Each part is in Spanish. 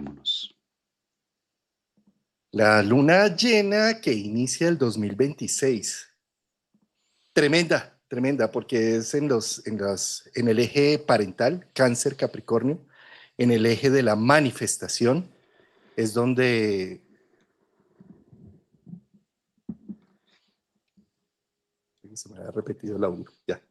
vámonos. La luna llena que inicia el 2026. Tremenda, tremenda, porque es en el eje parental, Cáncer, Capricornio, en el eje de la manifestación, es donde se me ha repetido el audio, ya.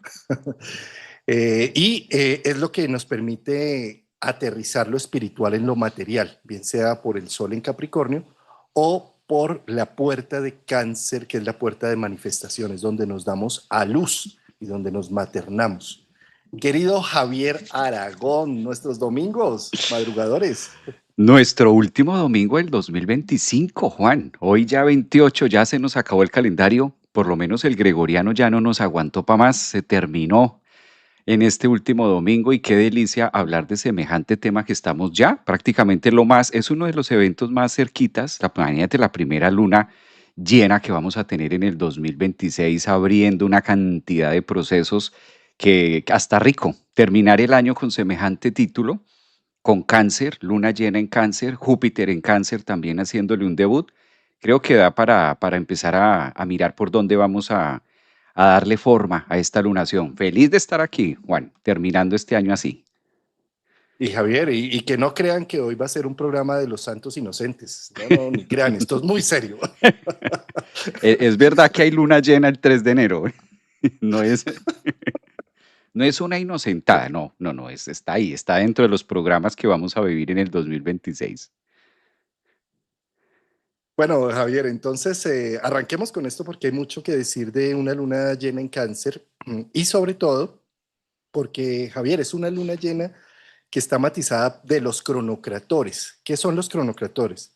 Es lo que nos permite aterrizar lo espiritual en lo material, bien sea por el sol en Capricornio o por la puerta de Cáncer, que es la puerta de manifestaciones, donde nos damos a luz y donde nos maternamos. Querido Javier Aragón, nuestros domingos madrugadores. Nuestro último domingo del 2025, Juan. Hoy ya 28, ya se nos acabó el calendario. Por lo menos el gregoriano ya no nos aguantó para más. Se terminó en este último domingo y qué delicia hablar de semejante tema que estamos ya. Prácticamente es uno de los eventos más cerquitas. Imagínate la primera luna llena que vamos a tener en el 2026, abriendo una cantidad de procesos que hasta rico. Terminar el año con semejante título con Cáncer, luna llena en Cáncer, Júpiter en Cáncer también haciéndole un debut, creo que da para empezar a mirar por dónde vamos a darle forma a esta lunación. Feliz de estar aquí, Juan, terminando este año así. Y Javier, y que no crean que hoy va a ser un programa de los santos inocentes. No, no, ni crean, esto es muy serio. Es verdad que hay luna llena el 3 de enero. No es, no es una inocentada, no, está ahí, está dentro de los programas que vamos a vivir en el 2026. Bueno, Javier, entonces arranquemos con esto porque hay mucho que decir de una luna llena en Cáncer y sobre todo porque, Javier, es una luna llena que está matizada de los cronocratores. ¿Qué son los cronocratores?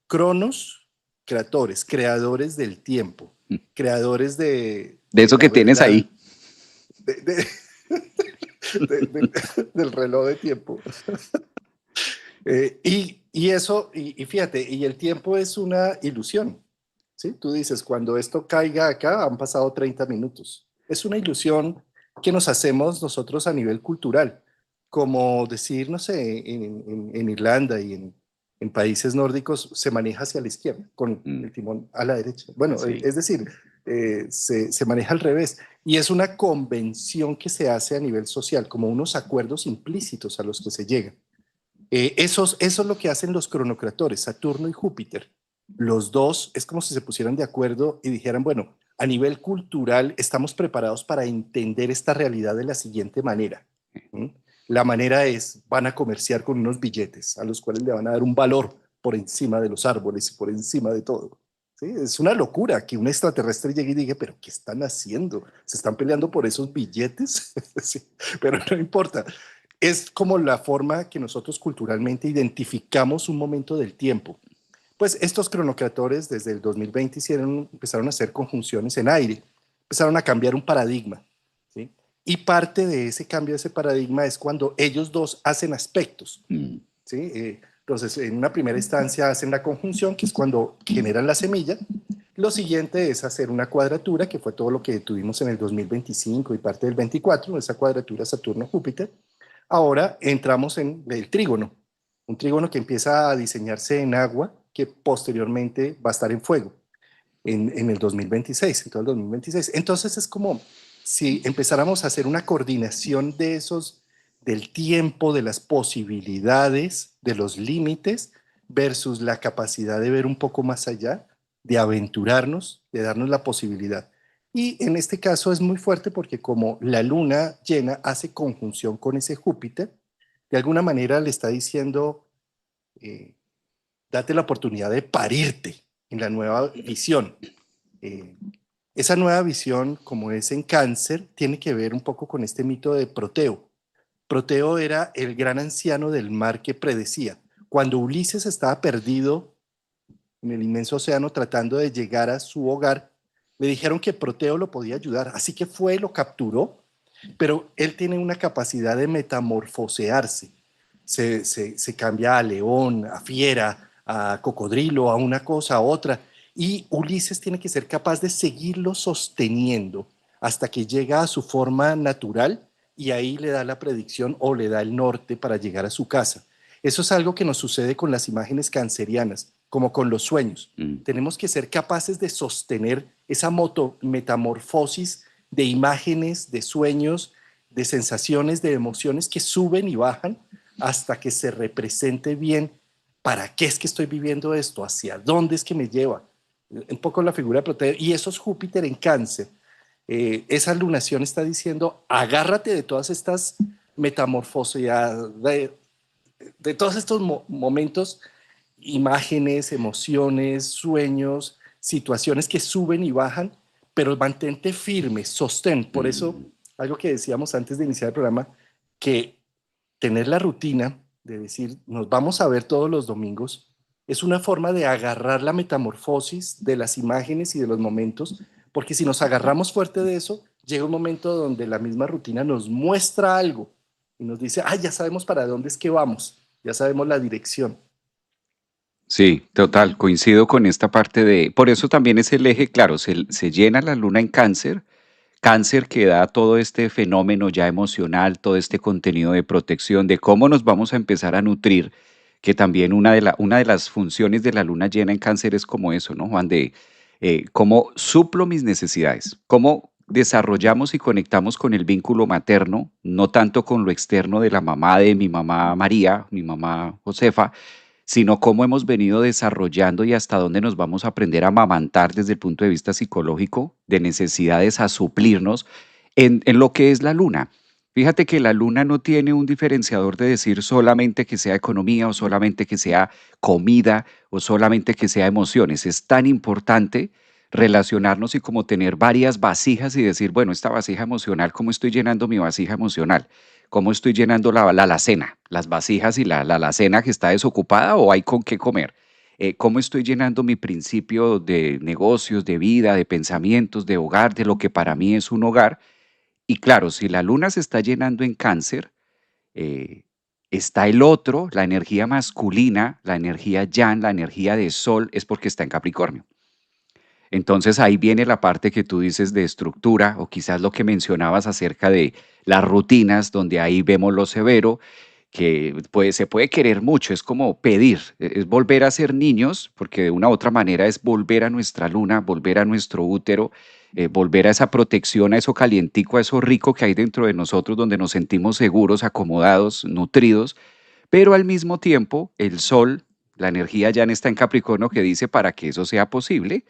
Cronos, cratores, creadores del tiempo, creadores De de eso la que tienes verdad, ahí. de, de, del reloj de tiempo. Y fíjate, y el tiempo es una ilusión, ¿sí? Tú dices, cuando esto caiga acá, han pasado 30 minutos. Es una ilusión que nos hacemos nosotros a nivel cultural, como decir, no sé, en Irlanda y en países nórdicos se maneja hacia la izquierda, con Mm, el timón a la derecha. Bueno, sí. es decir, se maneja al revés. Y es una convención que se hace a nivel social, como unos acuerdos implícitos a los que se llega. Eso es lo que hacen los cronocratores, Saturno y Júpiter. Los dos es como si se pusieran de acuerdo y dijeran, bueno, a nivel cultural estamos preparados para entender esta realidad de la siguiente manera. ¿Mm? La manera es, van a comerciar con unos billetes a los cuales le van a dar un valor por encima de los árboles y por encima de todo. ¿Sí? Es una locura que un extraterrestre llegue y diga, pero ¿qué están haciendo? ¿Se están peleando por esos billetes? Sí, pero no importa, es como la forma que nosotros culturalmente identificamos un momento del tiempo. Pues estos cronocratores desde el 2020 empezaron a hacer conjunciones en aire, empezaron a cambiar un paradigma, ¿sí? Y parte de ese cambio de ese paradigma es cuando ellos dos hacen aspectos, Mm, ¿sí? Entonces, en una primera instancia hacen la conjunción, que es cuando generan la semilla. Lo siguiente es hacer una cuadratura, que fue todo lo que tuvimos en el 2025 y parte del 24, esa cuadratura Saturno-Júpiter. Ahora entramos en el trígono, un trígono que empieza a diseñarse en agua, que posteriormente va a estar en fuego en el 2026, en todo el 2026. Entonces es como si empezáramos a hacer una coordinación de esos, del tiempo, de las posibilidades, de los límites, versus la capacidad de ver un poco más allá, de aventurarnos, de darnos la posibilidad. Y en este caso es muy fuerte porque como la luna llena hace conjunción con ese Júpiter, de alguna manera le está diciendo, eh, date la oportunidad de parirte en la nueva visión. Eh, esa nueva visión, como es en Cáncer, tiene que ver un poco con este mito de Proteo. Proteo era el gran anciano del mar que predecía. Cuando Ulises estaba perdido en el inmenso océano tratando de llegar a su hogar, le dijeron que Proteo lo podía ayudar. Así que fue, lo capturó, pero él tiene una capacidad de metamorfosearse. Se cambia a león, a fiera, a cocodrilo, a una cosa, a otra. Y Ulises tiene que ser capaz de seguirlo sosteniendo hasta que llega a su forma natural y ahí le da la predicción o le da el norte para llegar a su casa. Eso es algo que nos sucede con las imágenes cancerianas, como con los sueños. Mm. Tenemos que ser capaces de sostener esa metamorfosis de imágenes, de sueños, de sensaciones, de emociones que suben y bajan hasta que se represente bien para qué es que estoy viviendo esto, hacia dónde es que me lleva. Un poco la figura de proteger. Y eso es Júpiter en Cáncer. Esa lunación está diciendo, agárrate de todas estas metamorfosis, de todos estos momentos, imágenes, emociones, sueños, situaciones que suben y bajan, pero mantente firme, sostén. Por eso, Mm. algo que decíamos antes de iniciar el programa, que tener la rutina de decir, nos vamos a ver todos los domingos, es una forma de agarrar la metamorfosis de las imágenes y de los momentos, porque si nos agarramos fuerte de eso, llega un momento donde la misma rutina nos muestra algo y nos dice, ah, ya sabemos para dónde es que vamos, ya sabemos la dirección. Sí, total, coincido con esta parte de, por eso también es el eje, claro, se llena la luna en cáncer, cáncer que da todo este fenómeno ya emocional, todo este contenido de protección, de cómo nos vamos a empezar a nutrir, que también una de las funciones de la luna llena en cáncer es como eso, ¿no, Juan? De cómo suplo mis necesidades, cómo desarrollamos y conectamos con el vínculo materno, no tanto con lo externo de la mamá de mi mamá María, mi mamá Josefa, sino cómo hemos venido desarrollando y hasta dónde nos vamos a aprender a amamantar desde el punto de vista psicológico, de necesidades a suplirnos en lo que es la luna. Fíjate que la luna no tiene un diferenciador de decir solamente que sea economía o solamente que sea comida o solamente que sea emociones. Es tan importante relacionarnos y como tener varias vasijas y decir, bueno, esta vasija emocional, ¿cómo estoy llenando mi vasija emocional? ¿Cómo estoy llenando la alacena? Las vasijas y la alacena que está desocupada o hay con qué comer. ¿Cómo estoy llenando mi principio de negocios, de vida, de pensamientos, de hogar, de lo que para mí es un hogar? Y claro, si la luna se está llenando en cáncer, eh, está el otro, la energía masculina, la energía yang, la energía de sol, es porque está en Capricornio. Entonces ahí viene la parte que tú dices de estructura o quizás lo que mencionabas acerca de las rutinas, donde ahí vemos lo severo, que se puede querer mucho, es como pedir, es volver a ser niños, porque de una u otra manera es volver a nuestra luna, volver a nuestro útero, volver a esa protección, a eso calientico, a eso rico que hay dentro de nosotros, donde nos sentimos seguros, acomodados, nutridos, pero al mismo tiempo el sol, la energía ya no está en Capricornio que dice para que eso sea posible,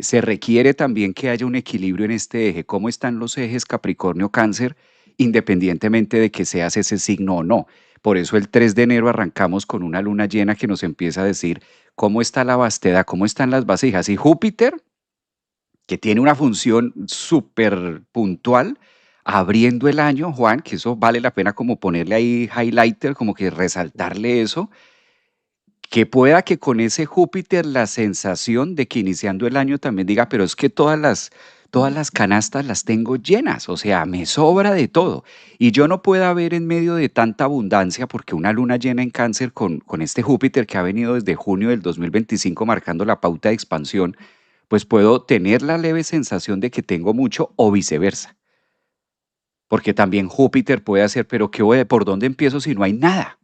se requiere también que haya un equilibrio en este eje. ¿Cómo están los ejes Capricornio-Cáncer? Independientemente de que seas ese signo o no. Por eso el 3 de enero arrancamos con una luna llena que nos empieza a decir cómo está la vastedad, cómo están las vasijas. Y Júpiter, que tiene una función súper puntual, abriendo el año, Juan, que eso vale la pena como ponerle ahí highlighter, como que resaltarle eso, que pueda que con ese Júpiter la sensación de que iniciando el año también diga, pero es que todas las canastas las tengo llenas, o sea, me sobra de todo. Y yo no pueda ver en medio de tanta abundancia, porque una luna llena en cáncer con este Júpiter que ha venido desde junio del 2025 marcando la pauta de expansión, pues puedo tener la leve sensación de que tengo mucho o viceversa. Porque también Júpiter puede hacer, pero ¿por dónde empiezo si no hay nada?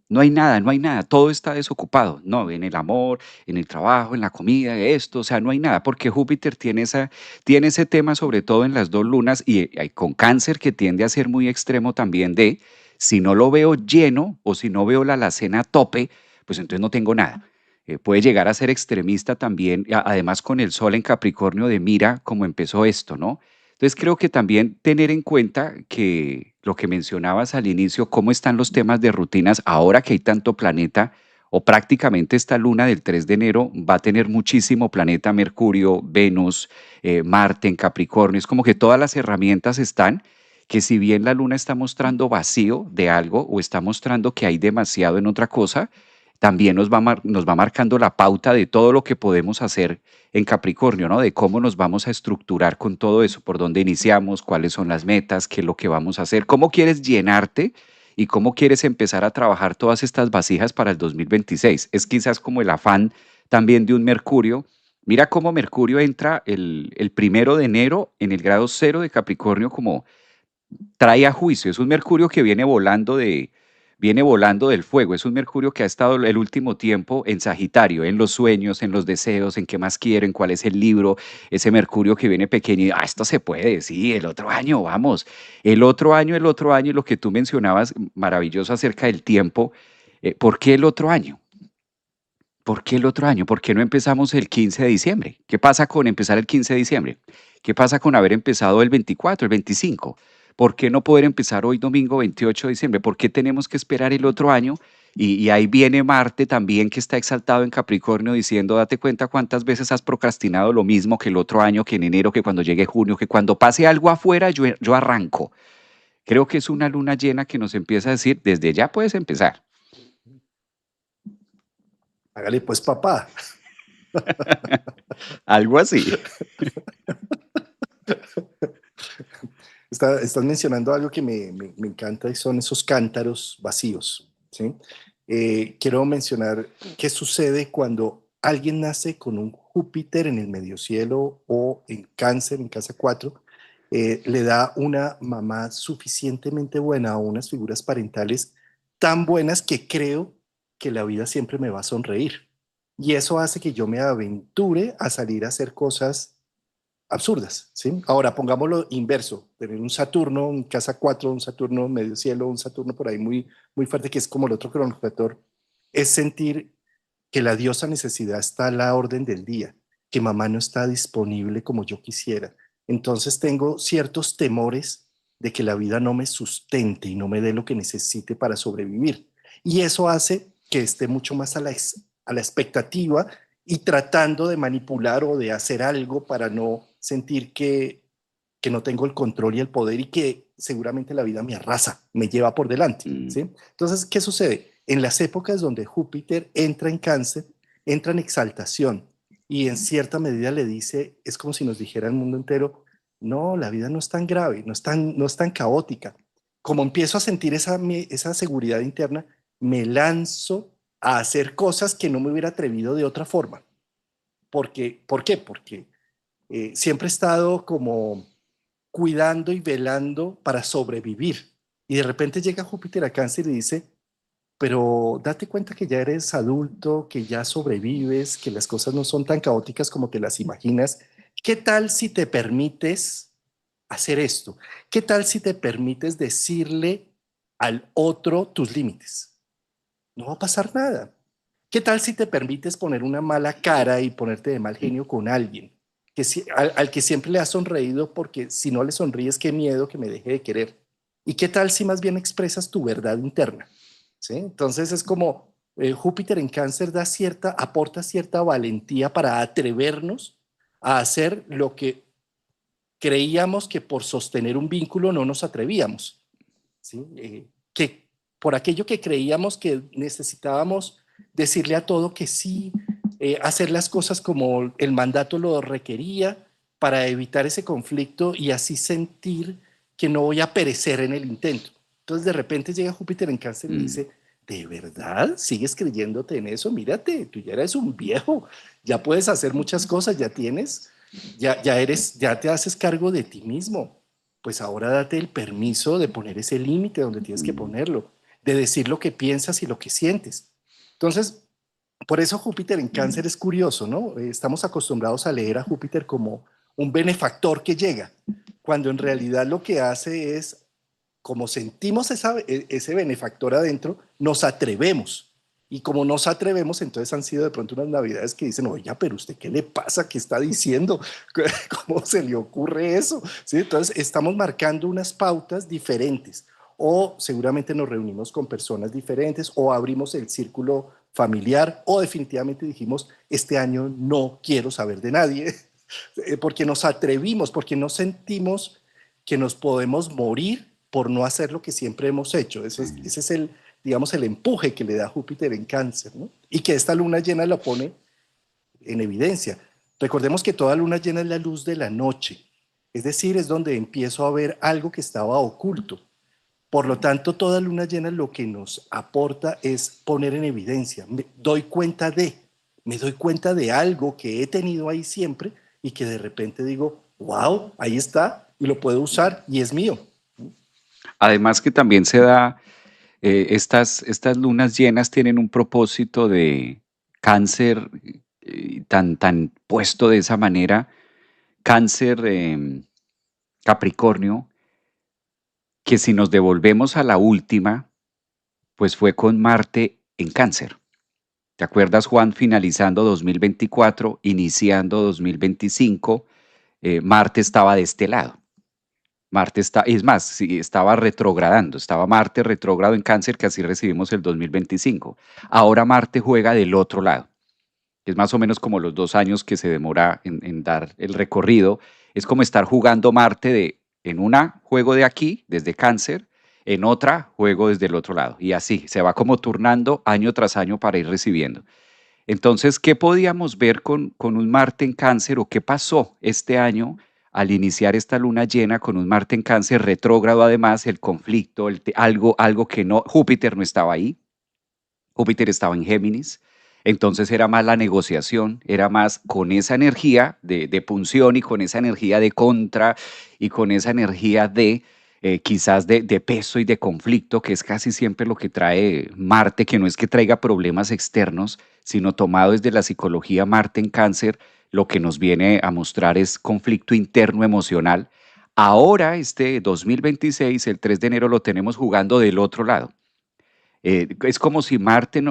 No hay nada, no hay nada, todo está desocupado, no, en el amor, en el trabajo, en la comida, esto, o sea, no hay nada, porque Júpiter tiene ese tema sobre todo en las dos lunas y con cáncer que tiende a ser muy extremo también de, si no lo veo lleno o si no veo la alacena a tope, pues entonces no tengo nada. Puede llegar a ser extremista también, además con el sol en Capricornio de mira cómo empezó esto, ¿no? Entonces creo que también tener en cuenta que lo que mencionabas al inicio, cómo están los temas de rutinas ahora que hay tanto planeta o prácticamente esta luna del 3 de enero va a tener muchísimo planeta, Mercurio, Venus, Marte en Capricornio. Es como que todas las herramientas están, que si bien la luna está mostrando vacío de algo o está mostrando que hay demasiado en otra cosa, también nos va marcando la pauta de todo lo que podemos hacer en Capricornio, ¿no? De cómo nos vamos a estructurar con todo eso, por dónde iniciamos, cuáles son las metas, qué es lo que vamos a hacer, cómo quieres llenarte y cómo quieres empezar a trabajar todas estas vasijas para el 2026. Es quizás como el afán también de un Mercurio. Mira cómo Mercurio entra el 1 de enero en el grado cero de Capricornio, como trae a juicio. Es un Mercurio que viene volando del fuego. Es un Mercurio que ha estado el último tiempo en Sagitario, en los sueños, en los deseos, en qué más quieren, cuál es el libro, ese Mercurio que viene pequeño y, esto se puede, sí, el otro año, vamos. El otro año, y lo que tú mencionabas, maravilloso acerca del tiempo. ¿Por qué el otro año? ¿Por qué el otro año? ¿Por qué no empezamos el 15 de diciembre? ¿Qué pasa con empezar el 15 de diciembre? ¿Qué pasa con haber empezado el 24, el 25? ¿Por qué no poder empezar hoy domingo 28 de diciembre? ¿Por qué tenemos que esperar el otro año? Y ahí viene Marte también, que está exaltado en Capricornio, diciendo, date cuenta cuántas veces has procrastinado lo mismo que el otro año, que en enero, que cuando llegue junio, que cuando pase algo afuera yo arranco. Creo que es una luna llena que nos empieza a decir, desde ya puedes empezar. Hágale pues, papá. Algo así. Estás mencionando algo que me encanta y son esos cántaros vacíos, ¿sí? Quiero mencionar qué sucede cuando alguien nace con un Júpiter en el medio cielo o en Cáncer, en casa 4, le da una mamá suficientemente buena o unas figuras parentales tan buenas que creo que la vida siempre me va a sonreír. Y eso hace que yo me aventure a salir a hacer cosas absurdas, ¿sí? Ahora pongámoslo inverso, tener un Saturno, un casa 4, un Saturno medio cielo, un Saturno por ahí muy, muy fuerte, que es como el otro cronometrator, es sentir que la diosa necesidad está a la orden del día, que mamá no está disponible como yo quisiera. Entonces tengo ciertos temores de que la vida no me sustente y no me dé lo que necesite para sobrevivir. Y eso hace que esté mucho más a la expectativa y tratando de manipular o de hacer algo para no sentir que no tengo el control y el poder y que seguramente la vida me arrasa, me lleva por delante. Mm. ¿Sí? Entonces, ¿qué sucede? En las épocas donde Júpiter entra en cáncer, entra en exaltación y en cierta medida le dice, es como si nos dijera el mundo entero, no, la vida no es tan grave, no es tan caótica. Como empiezo a sentir esa seguridad interna, me lanzo a hacer cosas que no me hubiera atrevido de otra forma. ¿Por qué? Porque siempre he estado como cuidando y velando para sobrevivir. Y de repente llega Júpiter a Cáncer y dice, pero date cuenta que ya eres adulto, que ya sobrevives, que las cosas no son tan caóticas como te las imaginas. ¿Qué tal si te permites hacer esto? ¿Qué tal si te permites decirle al otro tus límites? No va a pasar nada. ¿Qué tal si te permites poner una mala cara y ponerte de mal genio con alguien al que siempre le has sonreído porque si no le sonríes, qué miedo que me deje de querer? ¿Y qué tal si más bien expresas tu verdad interna? ¿Sí? Entonces es como Júpiter en Cáncer aporta cierta valentía para atrevernos a hacer lo que creíamos que por sostener un vínculo no nos atrevíamos. ¿Sí? Que por aquello que creíamos que necesitábamos decirle a todo que sí, hacer las cosas como el mandato lo requería para evitar ese conflicto y así sentir que no voy a perecer en el intento. Entonces de repente llega Júpiter en Cáncer y Mm. dice, ¿de verdad sigues creyéndote en eso? Mírate, tú ya eres un viejo, ya puedes hacer muchas cosas, ya te haces cargo de ti mismo. Pues ahora date el permiso de poner ese límite donde tienes que Mm. ponerlo, de decir lo que piensas y lo que sientes. Entonces, por eso Júpiter en Cáncer es curioso, ¿no? Estamos acostumbrados a leer a Júpiter como un benefactor que llega, cuando en realidad lo que hace es, como sentimos ese benefactor adentro, nos atrevemos. Y como nos atrevemos, entonces han sido de pronto unas navidades que dicen, oiga, pero usted qué le pasa, qué está diciendo, cómo se le ocurre eso. ¿Sí? Entonces estamos marcando unas pautas diferentes o seguramente nos reunimos con personas diferentes o abrimos el círculo familiar o definitivamente dijimos, este año no quiero saber de nadie, porque nos atrevimos, porque no sentimos que nos podemos morir por no hacer lo que siempre hemos hecho. Ese es el, digamos, el empuje que le da Júpiter en Cáncer, ¿no? Y que esta luna llena lo pone en evidencia. Recordemos que toda luna llena es la luz de la noche, es decir, es donde empiezo a ver algo que estaba oculto. Por lo tanto, toda luna llena lo que nos aporta es poner en evidencia. Me doy cuenta de algo que he tenido ahí siempre y que de repente digo, wow, ahí está y lo puedo usar y es mío. Además que también se da Estas lunas llenas tienen un propósito de cáncer tan puesto de esa manera, cáncer Capricornio, que si nos devolvemos a la última, pues fue con Marte en cáncer. ¿Te acuerdas, Juan? Finalizando 2024, iniciando 2025, Marte estaba de este lado. Marte está, es más, sí, estaba retrogradando, estaba Marte retrógrado en cáncer, que así recibimos el 2025. Ahora Marte juega del otro lado, que es más o menos como los 2 años que se demora en dar el recorrido. Es como estar jugando Marte en una juego de aquí, desde cáncer, en otra juego desde el otro lado. Y así, se va como turnando año tras año para ir recibiendo. Entonces, ¿qué podíamos ver con un Marte en cáncer o qué pasó este año al iniciar esta luna llena con un Marte en cáncer retrógrado? Además, el conflicto, algo que no, Júpiter no estaba ahí, Júpiter estaba en Géminis, entonces era más la negociación, era más con esa energía de punción y con esa energía de contra y con esa energía de quizás de peso y de conflicto, que es casi siempre lo que trae Marte, que no es que traiga problemas externos, sino tomado desde la psicología Marte en cáncer, lo que nos viene a mostrar es conflicto interno emocional. Ahora, este 2026, el 3 de enero, lo tenemos jugando del otro lado. Es como si Marte,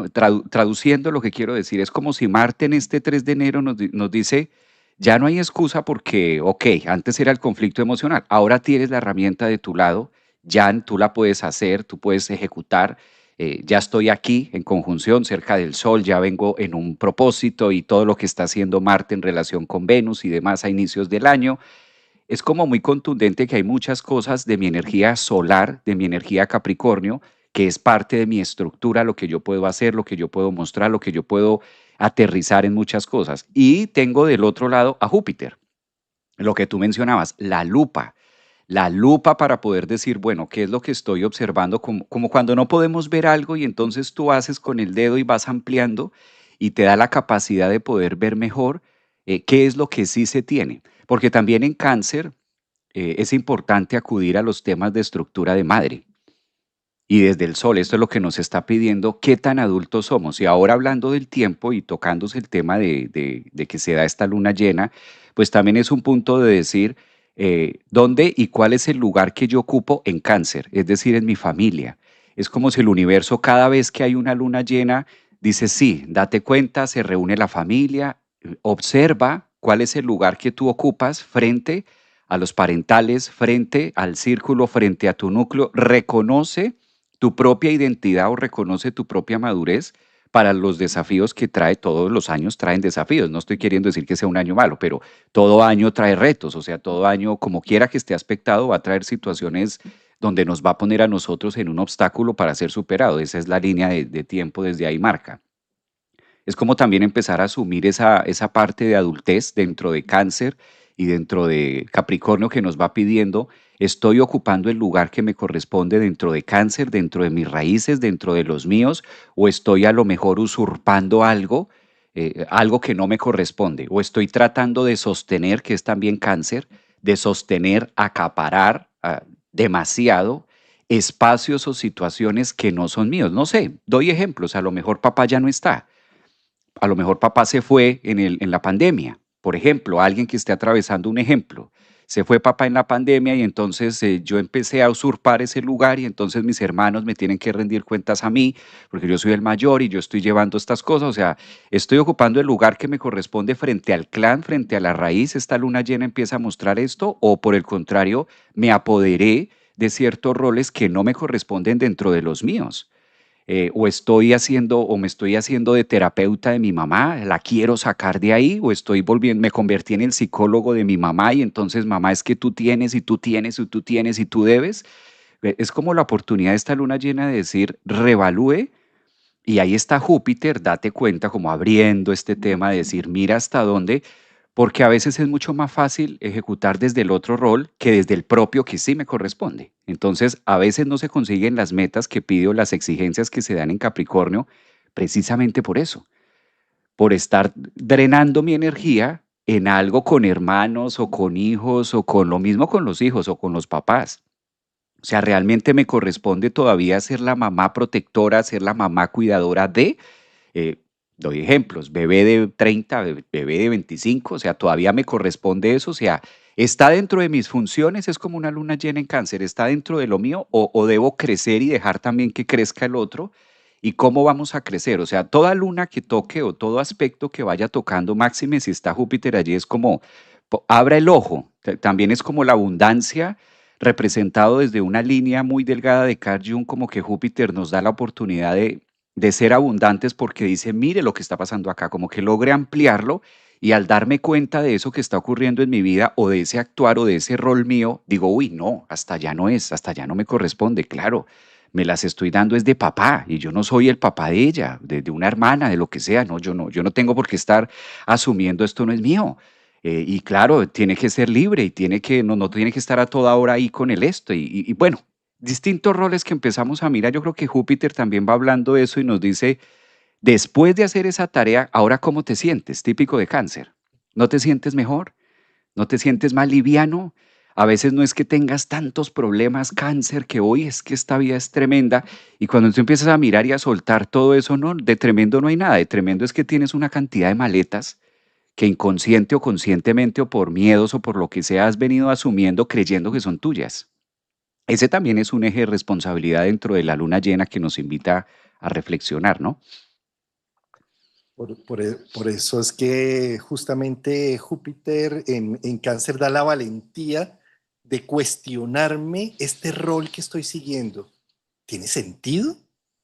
traduciendo lo que quiero decir, es como si Marte en este 3 de enero nos dice, ya no hay excusa porque, ok, antes era el conflicto emocional, ahora tienes la herramienta de tu lado, ya tú la puedes hacer, tú puedes ejecutar, ya estoy aquí en conjunción cerca del Sol, ya vengo en un propósito y todo lo que está haciendo Marte en relación con Venus y demás a inicios del año. Es como muy contundente que hay muchas cosas de mi energía solar, de mi energía Capricornio, que es parte de mi estructura, lo que yo puedo hacer, lo que yo puedo mostrar, lo que yo puedo aterrizar en muchas cosas. Y tengo del otro lado a Júpiter, lo que tú mencionabas, la lupa para poder decir, bueno, ¿qué es lo que estoy observando? Como cuando no podemos ver algo y entonces tú haces con el dedo y vas ampliando y te da la capacidad de poder ver mejor qué es lo que sí se tiene. Porque también en cáncer es importante acudir a los temas de estructura de madre. Y desde el sol, esto es lo que nos está pidiendo, qué tan adultos somos. Y ahora hablando del tiempo y tocándose el tema de que se da esta luna llena, pues también es un punto de decir dónde y cuál es el lugar que yo ocupo en cáncer, es decir, en mi familia. Es como si el universo cada vez que hay una luna llena dice, sí, date cuenta, se reúne la familia, observa cuál es el lugar que tú ocupas frente a los parentales, frente al círculo, frente a tu núcleo, reconoce tu propia identidad o reconoce tu propia madurez para los desafíos que trae. Todos los años traen desafíos. No estoy queriendo decir que sea un año malo, pero todo año trae retos. O sea, todo año, como quiera que esté aspectado, va a traer situaciones donde nos va a poner a nosotros en un obstáculo para ser superado. Esa es la línea de tiempo desde ahí marca. Es como también empezar a asumir esa parte de adultez dentro de cáncer y dentro de Capricornio que nos va pidiendo, estoy ocupando el lugar que me corresponde dentro de cáncer, dentro de mis raíces, dentro de los míos, o estoy a lo mejor usurpando algo que no me corresponde, o estoy tratando de sostener, que es también cáncer, de sostener, acaparar demasiado espacios o situaciones que no son míos. No sé, doy ejemplos, a lo mejor papá ya no está, a lo mejor papá se fue en la pandemia, por ejemplo, alguien que esté atravesando un ejemplo. Se fue papá en la pandemia y entonces yo empecé a usurpar ese lugar y entonces mis hermanos me tienen que rendir cuentas a mí porque yo soy el mayor y yo estoy llevando estas cosas. O sea, estoy ocupando el lugar que me corresponde frente al clan, frente a la raíz. Esta luna llena empieza a mostrar esto o por el contrario, me apoderé de ciertos roles que no me corresponden dentro de los míos. O estoy haciendo o me estoy haciendo de terapeuta de mi mamá, la quiero sacar de ahí, o estoy volviendo, me convertí en el psicólogo de mi mamá y entonces mamá es que tú tienes y tú tienes y tú tienes y tú debes. Es como la oportunidad de esta luna llena de decir, revalúe y ahí está Júpiter, date cuenta, como abriendo este tema de decir, mira hasta dónde, porque a veces es mucho más fácil ejecutar desde el otro rol que desde el propio que sí me corresponde. Entonces, a veces no se consiguen las metas que pido, las exigencias que se dan en Capricornio, precisamente por eso, por estar drenando mi energía en algo con hermanos o con hijos o con lo mismo con los hijos o con los papás O sea, realmente me corresponde todavía ser la mamá protectora, ser la mamá cuidadora de, eh, doy ejemplos, bebé de 30, bebé de 25, o sea, todavía me corresponde eso, o sea, ¿está dentro de mis funciones? Es como una luna llena en cáncer, ¿está dentro de lo mío o debo crecer y dejar también que crezca el otro? ¿Y cómo vamos a crecer? O sea, toda luna que toque o todo aspecto que vaya tocando, máxime si está Júpiter allí, es como, abra el ojo, también es como la abundancia representado desde una línea muy delgada de Carl Jung, como que Júpiter nos da la oportunidad de ser abundantes porque dice, mire lo que está pasando acá, como que logre ampliarlo y al darme cuenta de eso que está ocurriendo en mi vida o de ese actuar o de ese rol mío, digo, uy, no, hasta allá no es, hasta allá no me corresponde, claro, me las estoy dando es de papá y yo no soy el papá de ella, de una hermana, de lo que sea, no, yo no tengo por qué estar asumiendo esto no es mío. Y claro, tiene que ser libre y tiene que, no tiene que estar a toda hora ahí con el esto. Y bueno, distintos roles que empezamos a mirar. Yo creo que Júpiter también va hablando de eso y nos dice, después de hacer esa tarea, ahora cómo te sientes, típico de cáncer. ¿No te sientes mejor? ¿No te sientes más liviano? A veces no es que tengas tantos problemas, cáncer, que hoy es que esta vida es tremenda. Y cuando tú empiezas a mirar y a soltar todo eso, no, de tremendo no hay nada. De tremendo es que tienes una cantidad de maletas que inconsciente o conscientemente o por miedos o por lo que sea has venido asumiendo creyendo que son tuyas. Ese también es un eje de responsabilidad dentro de la luna llena que nos invita a reflexionar, ¿no? Por eso es que justamente Júpiter en cáncer da la valentía de cuestionarme este rol que estoy siguiendo. ¿Tiene sentido?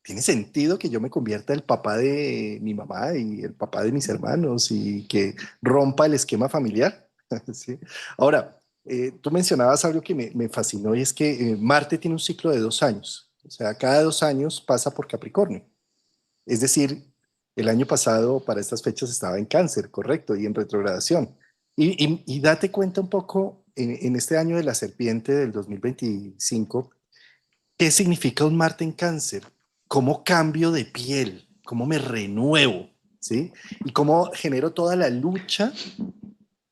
¿Tiene sentido que yo me convierta el papá de mi mamá y el papá de mis hermanos y que rompa el esquema familiar? ¿Sí? Ahora, tú mencionabas algo que me fascinó y es que Marte tiene un ciclo de 2 años. O sea, cada 2 años pasa por Capricornio. Es decir, el año pasado para estas fechas estaba en cáncer, correcto, y en retrogradación. Y date cuenta un poco en este año de la serpiente del 2025, ¿qué significa un Marte en cáncer? ¿Cómo cambio de piel? ¿Cómo me renuevo? ¿Sí? Y cómo genero toda la lucha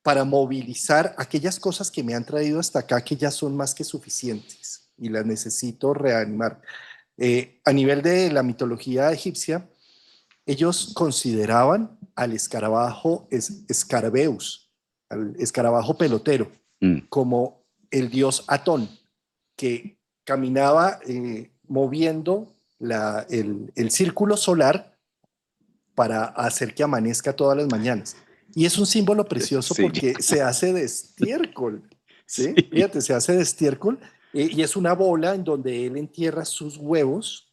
para movilizar aquellas cosas que me han traído hasta acá que ya son más que suficientes y las necesito reanimar. A nivel de la mitología egipcia, ellos consideraban al escarabajo Escarabeus, al escarabajo pelotero, Mm, como el dios Atón, que caminaba moviendo el círculo solar para hacer que amanezca todas las mañanas. Y es un símbolo precioso sí, porque se hace de estiércol, ¿sí? sí. Fíjate, se hace de estiércol y es una bola en donde él entierra sus huevos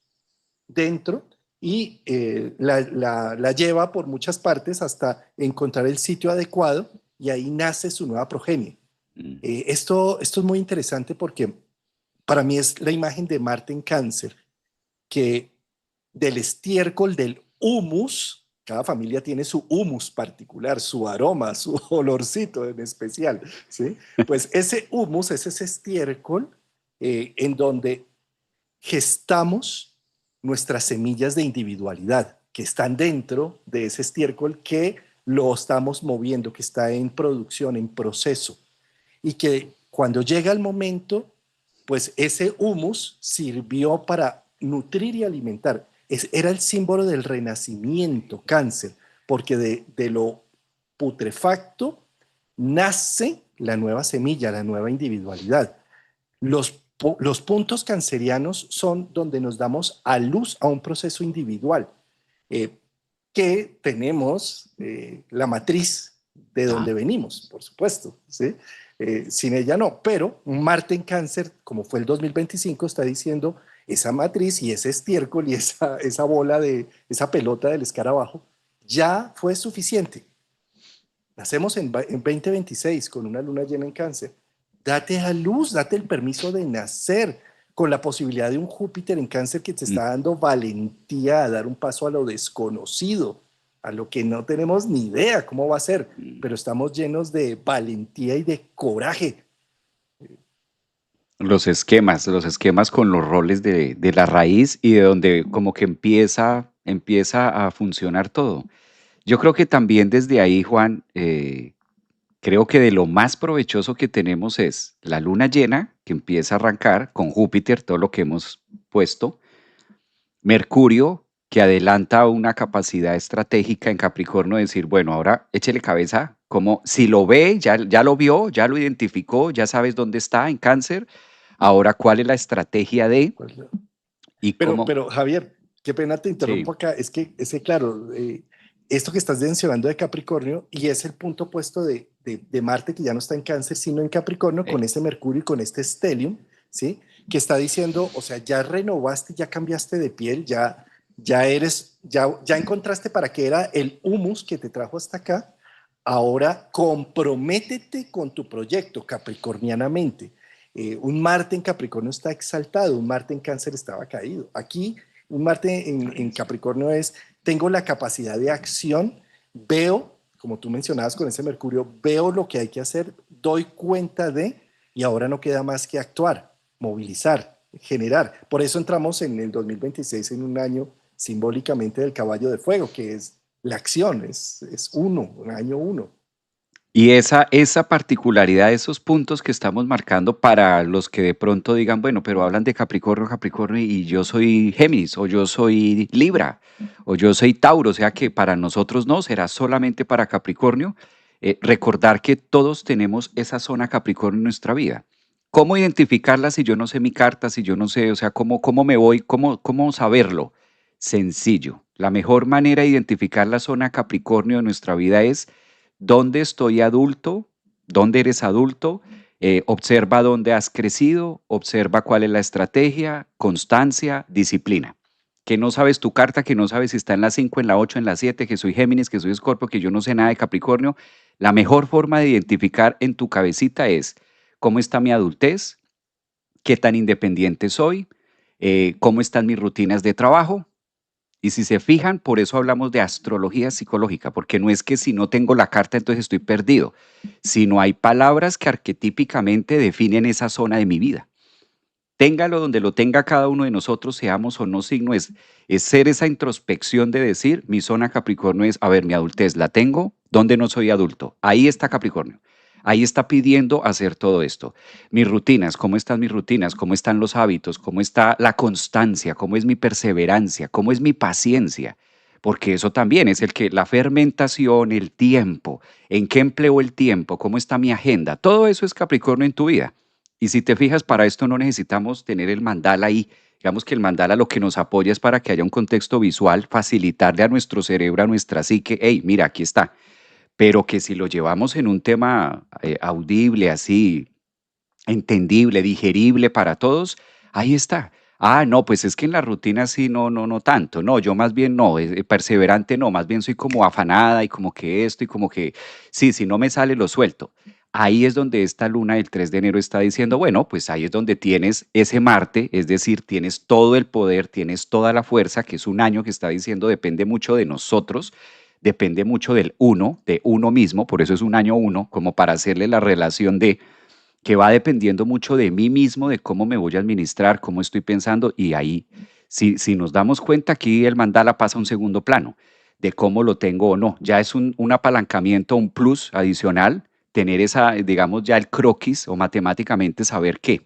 dentro y la lleva por muchas partes hasta encontrar el sitio adecuado y ahí nace su nueva progenie. Mm, Esto es muy interesante porque para mí es la imagen de Marte en cáncer, que del estiércol, del humus, cada familia tiene su humus particular, su aroma, su olorcito en especial, ¿sí? Pues ese humus es ese estiércol en donde gestamos nuestras semillas de individualidad que están dentro de ese estiércol que lo estamos moviendo, que está en producción, en proceso, y que cuando llega el momento, pues ese humus sirvió para nutrir y alimentar. Era el símbolo del renacimiento, cáncer, porque de lo putrefacto nace la nueva semilla, la nueva individualidad. Los puntos cancerianos son donde nos damos a luz a un proceso individual, eh, que tenemos la matriz de ah, donde venimos, por supuesto, ¿sí? Sin ella no, pero Marte en cáncer, como fue el 2025, está diciendo esa matriz y ese estiércol y esa bola esa pelota del escarabajo ya fue suficiente. Nacemos en 2026 con una luna llena en cáncer. Date a luz, date el permiso de nacer con la posibilidad de un Júpiter en cáncer que te mm. está dando valentía a dar un paso a lo desconocido, a lo que no tenemos ni idea cómo va a ser, Mm. pero estamos llenos de valentía y de coraje. Los esquemas con los roles de la raíz y de donde como que empieza a funcionar todo. Yo creo que también desde ahí, Juan, Creo que de lo más provechoso que tenemos es la luna llena, que empieza a arrancar con Júpiter, todo lo que hemos puesto, Mercurio, que adelanta una capacidad estratégica en Capricornio, de decir, bueno, ahora échele cabeza, como si lo ve, ya lo vio, ya lo identificó, ya sabes dónde está en Cáncer, ahora cuál es la estrategia de ¿Cuál? y Pero, cómo. pero Javier, qué pena te Sí, interrumpo acá, es que claro, esto que estás mencionando de Capricornio y es el punto opuesto de Marte que ya no está en Cáncer, sino en Capricornio eh, con ese Mercurio y con este Stellium, ¿sí? Que está diciendo, o sea, ya renovaste, ya cambiaste de piel, ya encontraste para qué era el humus que te trajo hasta acá. Ahora comprométete con tu proyecto capricornianamente. Un Marte en Capricornio está exaltado, un Marte en Cáncer estaba caído. Aquí, un Marte en Lorenzo. Capricornio es, tengo la capacidad de acción, veo, como tú mencionabas con ese Mercurio, veo lo que hay que hacer, doy cuenta de, y ahora no queda más que actuar, movilizar, generar. Por eso entramos en el 2026 en un año simbólicamente del caballo de fuego, que es la acción, es uno, un año uno. Y esa particularidad, esos puntos que estamos marcando para los que de pronto digan, bueno, pero hablan de Capricornio, Capricornio y yo soy Géminis, o yo soy Libra, o yo soy Tauro, o sea que para nosotros no, será solamente para Capricornio. Recordar que todos tenemos esa zona Capricornio en nuestra vida. ¿Cómo identificarla si yo no sé mi carta, si yo no sé, o sea, cómo me voy, cómo saberlo? Sencillo. La mejor manera de identificar la zona Capricornio de nuestra vida es dónde estoy adulto, dónde eres adulto, observa dónde has crecido, observa cuál es la estrategia, constancia, disciplina. Que no sabes tu carta, que no sabes si está en la 5, en la 8, en la 7, que soy Géminis, que soy Escorpio, que yo no sé nada de Capricornio. La mejor forma de identificar en tu cabecita es cómo está mi adultez, qué tan independiente soy, cómo están mis rutinas de trabajo, y si se fijan, por eso hablamos de astrología psicológica, porque no es que si no tengo la carta entonces estoy perdido, sino hay palabras que arquetípicamente definen esa zona de mi vida. Téngalo donde lo tenga cada uno de nosotros, seamos o no signo, es ser esa introspección de decir, mi zona Capricornio es, a ver, mi adultez, ¿la tengo? ¿Dónde no soy adulto? Ahí está Capricornio. Ahí está pidiendo hacer todo esto. Mis rutinas, ¿cómo están mis rutinas? ¿Cómo están los hábitos? ¿Cómo está la constancia? ¿Cómo es mi perseverancia? ¿Cómo es mi paciencia? Porque eso también es el que la fermentación, el tiempo, en qué empleo el tiempo, cómo está mi agenda, todo eso es Capricornio en tu vida. Y si te fijas, para esto no necesitamos tener el mandala ahí. Digamos que el mandala lo que nos apoya es para que haya un contexto visual, facilitarle a nuestro cerebro, a nuestra psique, hey, mira, aquí está. Pero que si lo llevamos en un tema audible, así, entendible, digerible para todos, ahí está. Ah, no, pues es que en la rutina sí, no tanto. No, yo más bien no, perseverante no, más bien soy como afanada y como que esto y como que, sí, si no me sale lo suelto. Ahí es donde esta luna del 3 de enero está diciendo, bueno, pues ahí es donde tienes ese Marte, es decir, tienes todo el poder, tienes toda la fuerza, que es un año que está diciendo depende mucho de nosotros, depende mucho del uno, de uno mismo, por eso es un año uno, como para hacerle la relación de que va dependiendo mucho de mí mismo, de cómo me voy a administrar, cómo estoy pensando, y ahí, si nos damos cuenta, aquí el mandala pasa a un segundo plano, de cómo lo tengo o no. Ya es un apalancamiento, un plus adicional, tener esa, digamos, ya el croquis o matemáticamente saber qué.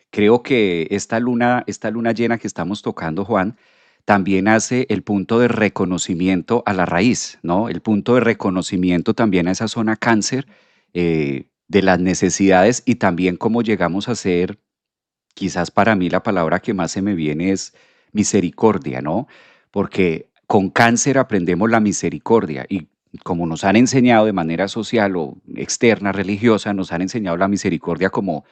Creo que esta luna llena que estamos tocando, Juan, también hace el punto de reconocimiento a la raíz, ¿no? El punto de reconocimiento también a esa zona cáncer de las necesidades y también cómo llegamos a ser, quizás para mí la palabra que más se me viene es misericordia, ¿no? Porque con cáncer aprendemos la misericordia y como nos han enseñado de manera social o externa, religiosa, nos han enseñado la misericordia como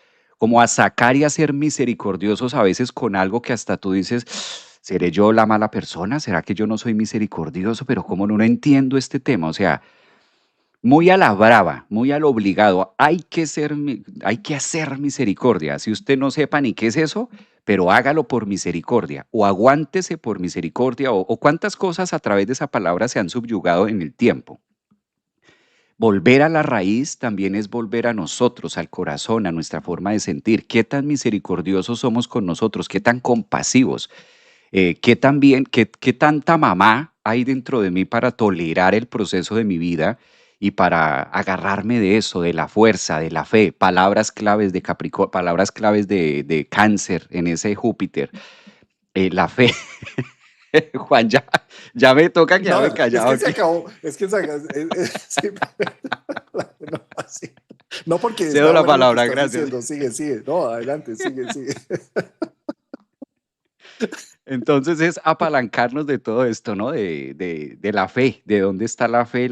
a sacar y a ser misericordiosos a veces con algo que hasta tú dices, ¿seré yo la mala persona? ¿Será que yo no soy misericordioso? Pero como no entiendo este tema, o sea, muy a la brava, muy al obligado. Hay que hacer misericordia. Si usted no sepa ni qué es eso, pero hágalo por misericordia o aguántese por misericordia o cuántas cosas a través de esa palabra se han subyugado en el tiempo. Volver a la raíz también es volver a nosotros, al corazón, a nuestra forma de sentir. ¿Qué tan misericordiosos somos con nosotros? ¿Qué tan compasivos? ¿Qué tanta mamá hay dentro de mí para tolerar el proceso de mi vida y para agarrarme de eso, de la fuerza, de la fe, palabras claves de Capricornio, palabras claves de Cáncer en ese Júpiter, la fe. Juan, ya me toca No, quedarme es callado que se aquí. acabó, es que se acabó, sí, no, así. No, porque Cedo está la bueno lo que palabra, estás gracias. diciendo, sigue, sigue, no, adelante, sigue, sigue. Entonces es apalancarnos de todo esto, ¿no? De la fe, de dónde está la fe.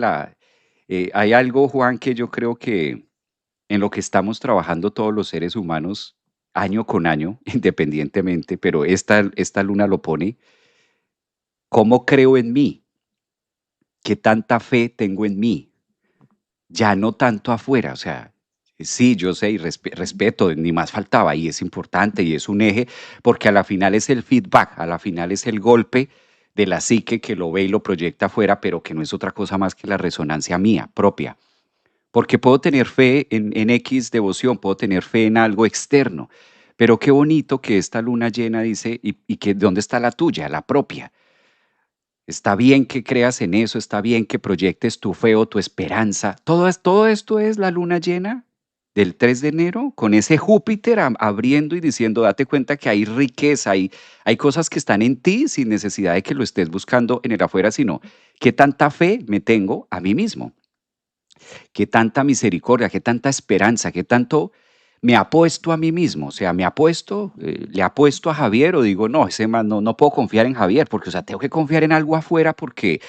Hay algo, Juan, que yo creo que en lo que estamos trabajando todos los seres humanos año con año, independientemente, pero esta luna lo pone, ¿cómo creo en mí? ¿Qué tanta fe tengo en mí? Ya no tanto afuera, o sea, sí, yo sé y respeto, ni más faltaba, y es importante y es un eje, porque a la final es el feedback, a la final es el golpe de la psique que lo ve y lo proyecta afuera, pero que no es otra cosa más que la resonancia mía, propia. Porque puedo tener fe en X devoción, puedo tener fe en algo externo, pero qué bonito que esta luna llena dice, y que ¿dónde está la tuya, la propia? Está bien que creas en eso, está bien que proyectes tu fe o tu esperanza. Todo esto es la luna llena del 3 de enero, con ese Júpiter abriendo y diciendo, date cuenta que hay riqueza, hay cosas que están en ti sin necesidad de que lo estés buscando en el afuera, sino qué tanta fe me tengo a mí mismo, qué tanta misericordia, qué tanta esperanza, qué tanto me apuesto a mí mismo, o sea, me apuesto, le apuesto a Javier o digo, no, ese man no puedo confiar en Javier, porque, o sea, tengo que confiar en algo afuera porque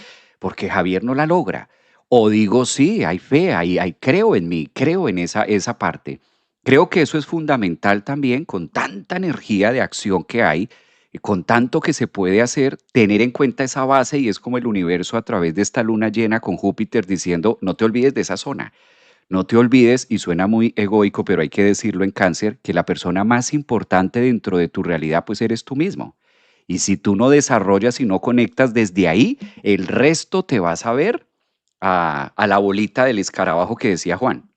Javier no la logra. O digo, sí, hay fe, creo en mí, creo en esa parte. Creo que eso es fundamental también con tanta energía de acción que hay, y con tanto que se puede hacer, tener en cuenta esa base y es como el universo a través de esta luna llena con Júpiter diciendo, no te olvides de esa zona. No te olvides, y suena muy egoico, pero hay que decirlo en Cáncer, que la persona más importante dentro de tu realidad pues eres tú mismo. Y si tú no desarrollas y no conectas desde ahí, el resto te vas a ver a la bolita del escarabajo que decía Juan.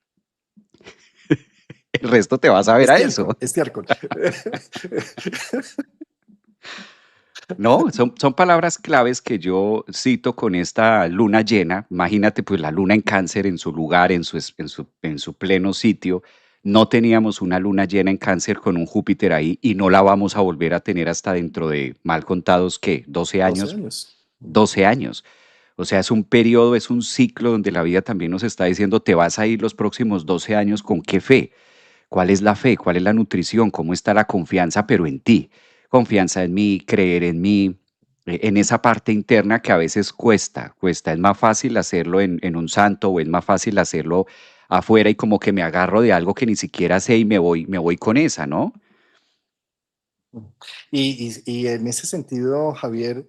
El resto te vas a ver a eso. Estiércol, estiércol. No, son palabras claves que yo cito con esta luna llena. Imagínate, pues la luna en Cáncer en su lugar, en su pleno sitio. No teníamos una luna llena en Cáncer con un Júpiter ahí y no la vamos a volver a tener hasta dentro de, mal contados, ¿qué? 12 12 años. años. 12 años. O sea, es un periodo, es un ciclo donde la vida también nos está diciendo, te vas a ir los próximos 12 años con qué fe. ¿Cuál es la fe? ¿Cuál es la nutrición? ¿Cómo está la confianza, pero en ti? Confianza en mí, creer en mí, en esa parte interna que a veces cuesta. Es más fácil hacerlo en un santo o es más fácil hacerlo afuera y como que me agarro de algo que ni siquiera sé y me voy con esa, ¿no? Y en ese sentido, Javier,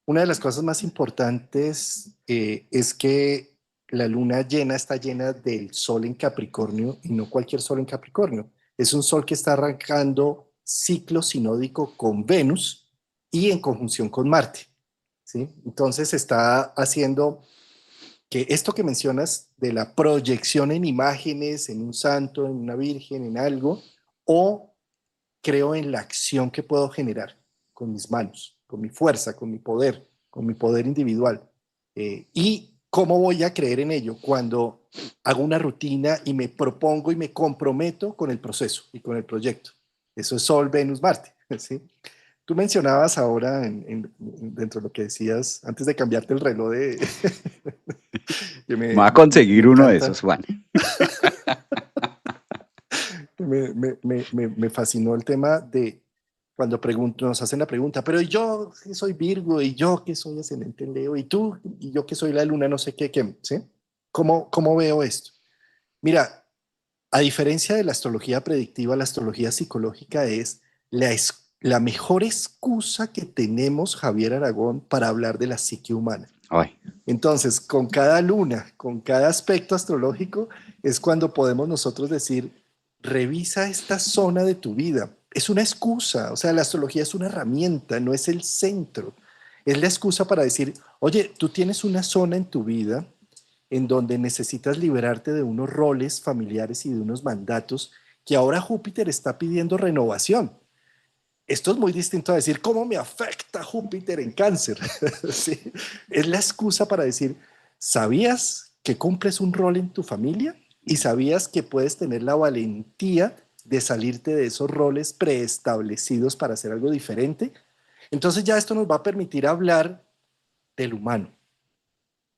una de las cosas más importantes es que la luna llena está llena del sol en Capricornio y no cualquier sol en Capricornio. Es un sol que está arrancando ciclo sinódico con Venus y en conjunción con Marte. ¿Sí? Entonces está haciendo que esto que mencionas de la proyección en imágenes, en un santo, en una virgen, en algo, o creo en la acción que puedo generar con mis manos, con mi fuerza, con mi poder individual. Y cómo voy a creer en ello cuando hago una rutina y me propongo y me comprometo con el proceso y con el proyecto. Eso es Sol, Venus, Marte. ¿Sí? Tú mencionabas ahora, dentro de lo que decías, antes de cambiarte el reloj, que Me va a me conseguir uno de encanta, esos, Juan. me fascinó el tema de cuando nos hacen la pregunta, pero yo que soy Virgo y yo que soy ascendente en Leo y tú y yo que soy la luna, no sé qué, ¿sí? ¿Cómo veo esto? Mira, a diferencia de la astrología predictiva, la astrología psicológica es la mejor excusa que tenemos, Javier Aragón, para hablar de la psique humana. Ay, Entonces, con cada luna, con cada aspecto astrológico, es cuando podemos nosotros decir, revisa esta zona de tu vida. Es una excusa, o sea, la astrología es una herramienta, no es el centro. Es la excusa para decir, oye, tú tienes una zona en tu vida en donde necesitas liberarte de unos roles familiares y de unos mandatos que ahora Júpiter está pidiendo renovación. Esto es muy distinto a decir cómo me afecta Júpiter en cáncer. ¿Sí? Es la excusa para decir, ¿sabías que cumples un rol en tu familia y sabías que puedes tener la valentía de salirte de esos roles preestablecidos para hacer algo diferente. Entonces ya esto nos va a permitir hablar del humano,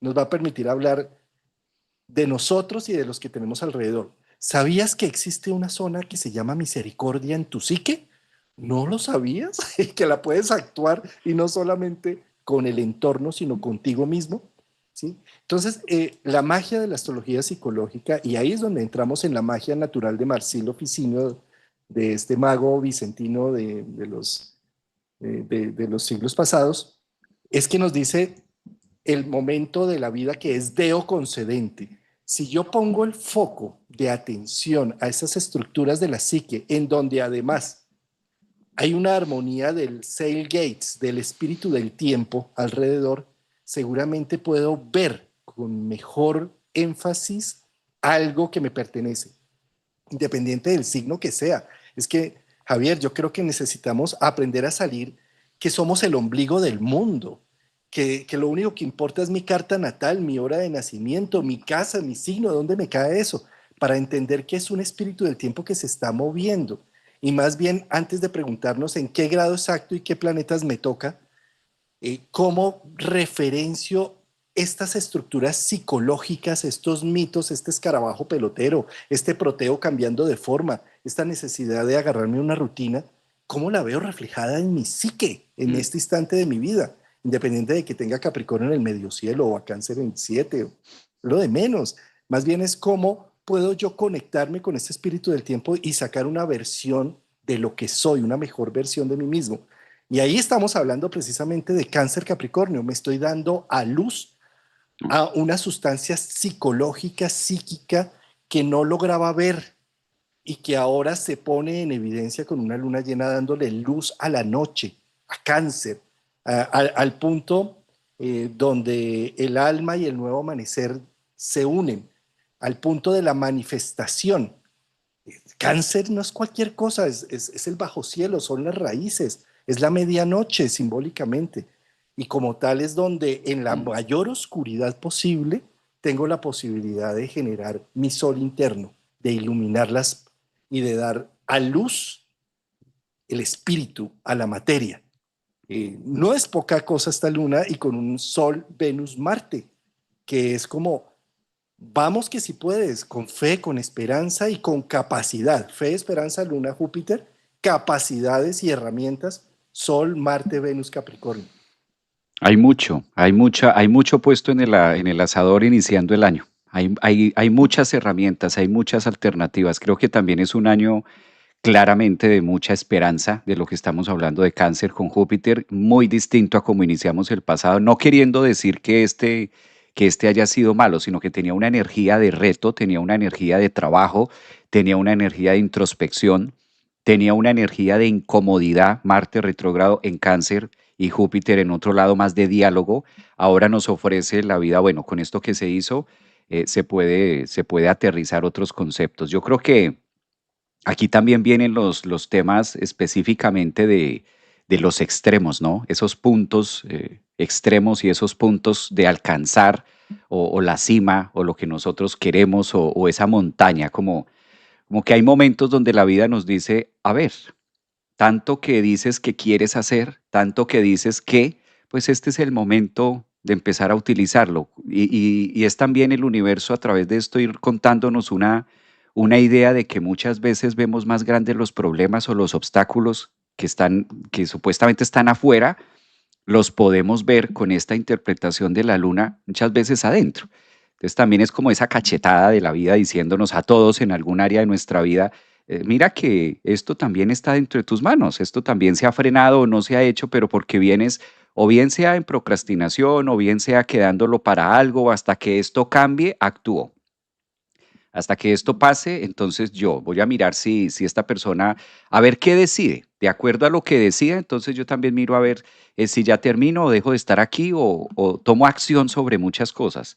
nos va a permitir hablar de nosotros y de los que tenemos alrededor. ¿Sabías que existe una zona que se llama misericordia en tu psique? ¿No lo sabías? Que la puedes actuar y no solamente con el entorno, sino contigo mismo. ¿Sí? Entonces, la magia de la astrología psicológica, y ahí es donde entramos en la magia natural de Marsilio Ficinio, de este mago vicentino de los siglos pasados, es que nos dice el momento de la vida que es deo concedente. Si yo pongo el foco de atención a esas estructuras de la psique, en donde además hay una armonía del Sale Gates, del espíritu del tiempo alrededor, seguramente puedo ver con mejor énfasis algo que me pertenece, independiente del signo que sea. Es que, Javier, yo creo que necesitamos aprender a salir que somos el ombligo del mundo, que lo único que importa es mi carta natal, mi hora de nacimiento, mi casa, mi signo, dónde me cae eso, para entender que es un espíritu del tiempo que se está moviendo. Y más bien, antes de preguntarnos en qué grado exacto y qué planetas me toca, cómo referencio estas estructuras psicológicas, estos mitos, este escarabajo pelotero, este proteo cambiando de forma, esta necesidad de agarrarme a una rutina, cómo la veo reflejada en mi psique, en Mm. este instante de mi vida, independiente de que tenga Capricornio en el medio cielo o a Cáncer en 7, lo de menos. Más bien es cómo puedo yo conectarme con este espíritu del tiempo y sacar una versión de lo que soy, una mejor versión de mí mismo. Y ahí estamos hablando precisamente de Cáncer Capricornio. Me estoy dando a luz a una sustancia psicológica, psíquica, que no lograba ver y que ahora se pone en evidencia con una luna llena dándole luz a la noche, a Cáncer, al punto donde el alma y el nuevo amanecer se unen, al punto de la manifestación. Cáncer no es cualquier cosa, es el bajo cielo, son las raíces, es la medianoche simbólicamente. Y como tal es donde en la Mm. mayor oscuridad posible tengo la posibilidad de generar mi sol interno, de iluminarlas y de dar a luz el espíritu, a la materia. No es poca cosa esta luna y con un sol Venus-Marte, que es como vamos que si puedes, con fe, con esperanza y con capacidad. Fe, esperanza, luna, Júpiter, capacidades y herramientas, Sol, Marte, Venus, Capricornio. Hay mucho puesto en el asador iniciando el año. Hay muchas herramientas, hay muchas alternativas. Creo que también es un año claramente de mucha esperanza de lo que estamos hablando de Cáncer con Júpiter, muy distinto a como iniciamos el pasado, no queriendo decir que este haya sido malo, sino que tenía una energía de reto, tenía una energía de trabajo, tenía una energía de introspección, tenía una energía de incomodidad, Marte retrógrado en Cáncer y Júpiter en otro lado más de diálogo. Ahora nos ofrece la vida, bueno, con esto que se hizo, se puede aterrizar otros conceptos. Yo creo que aquí también vienen los temas específicamente de los extremos, ¿no? Esos puntos extremos y esos puntos de alcanzar o la cima o lo que nosotros queremos o esa montaña, como que hay momentos donde la vida nos dice, a ver, tanto que dices que quieres hacer, tanto que dices que, pues este es el momento de empezar a utilizarlo. Y es también el universo a través de esto ir contándonos una idea de que muchas veces vemos más grandes los problemas o los obstáculos que supuestamente están afuera, los podemos ver con esta interpretación de la luna muchas veces adentro. Entonces también es como esa cachetada de la vida diciéndonos a todos en algún área de nuestra vida, mira que esto también está dentro de tus manos, esto también se ha frenado o no se ha hecho, pero porque vienes o bien sea en procrastinación o bien sea quedándolo para algo hasta que esto cambie, actúo. Hasta que esto pase, entonces yo voy a mirar si esta persona, a ver qué decide. De acuerdo a lo que decida, entonces yo también miro a ver si ya termino o dejo de estar aquí o tomo acción sobre muchas cosas.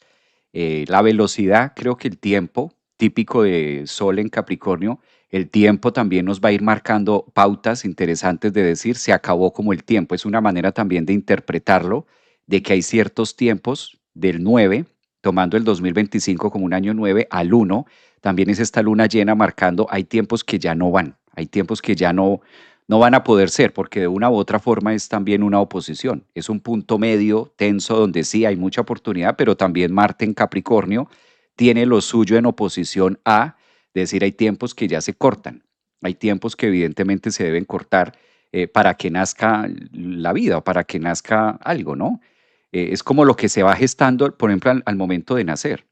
La velocidad, creo que el tiempo, típico de Sol en Capricornio, el tiempo también nos va a ir marcando pautas interesantes de decir, se acabó como el tiempo. Es una manera también de interpretarlo, de que hay ciertos tiempos del 9 tomando el 2025 como un año 9 al 1, también es esta luna llena marcando, hay tiempos que ya no van, hay tiempos que ya no van a poder ser, porque de una u otra forma es también una oposición, es un punto medio tenso donde sí hay mucha oportunidad, pero también Marte en Capricornio tiene lo suyo en oposición a, es decir, hay tiempos que ya se cortan, hay tiempos que evidentemente se deben cortar para que nazca la vida o para que nazca algo, ¿no? Es como lo que se va gestando, por ejemplo, al momento de nacer.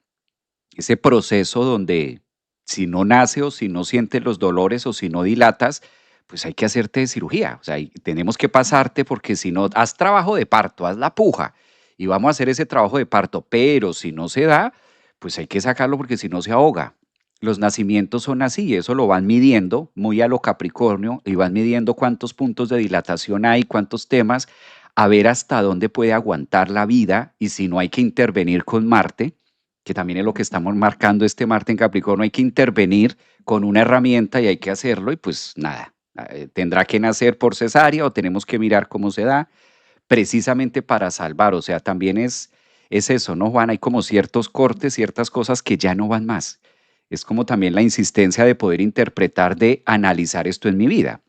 Ese proceso donde si no nace o si no sientes los dolores o si no dilatas, pues hay que hacerte cirugía. O sea, tenemos que pasarte porque si no, haz trabajo de parto, haz la puja y vamos a hacer ese trabajo de parto, pero si no se da, pues hay que sacarlo porque si no se ahoga. Los nacimientos son así, eso lo van midiendo muy a lo Capricornio y van midiendo cuántos puntos de dilatación hay, cuántos temas, a ver hasta dónde puede aguantar la vida y si no hay que intervenir con Marte, que también es lo que estamos marcando este Marte en Capricornio, hay que intervenir con una herramienta y hay que hacerlo y pues nada, tendrá que nacer por cesárea o tenemos que mirar cómo se da, precisamente para salvar, o sea, también es eso, ¿no, Juan? Hay como ciertos cortes, ciertas cosas que ya no van más. Es como también la insistencia de poder interpretar, de analizar esto en mi vida.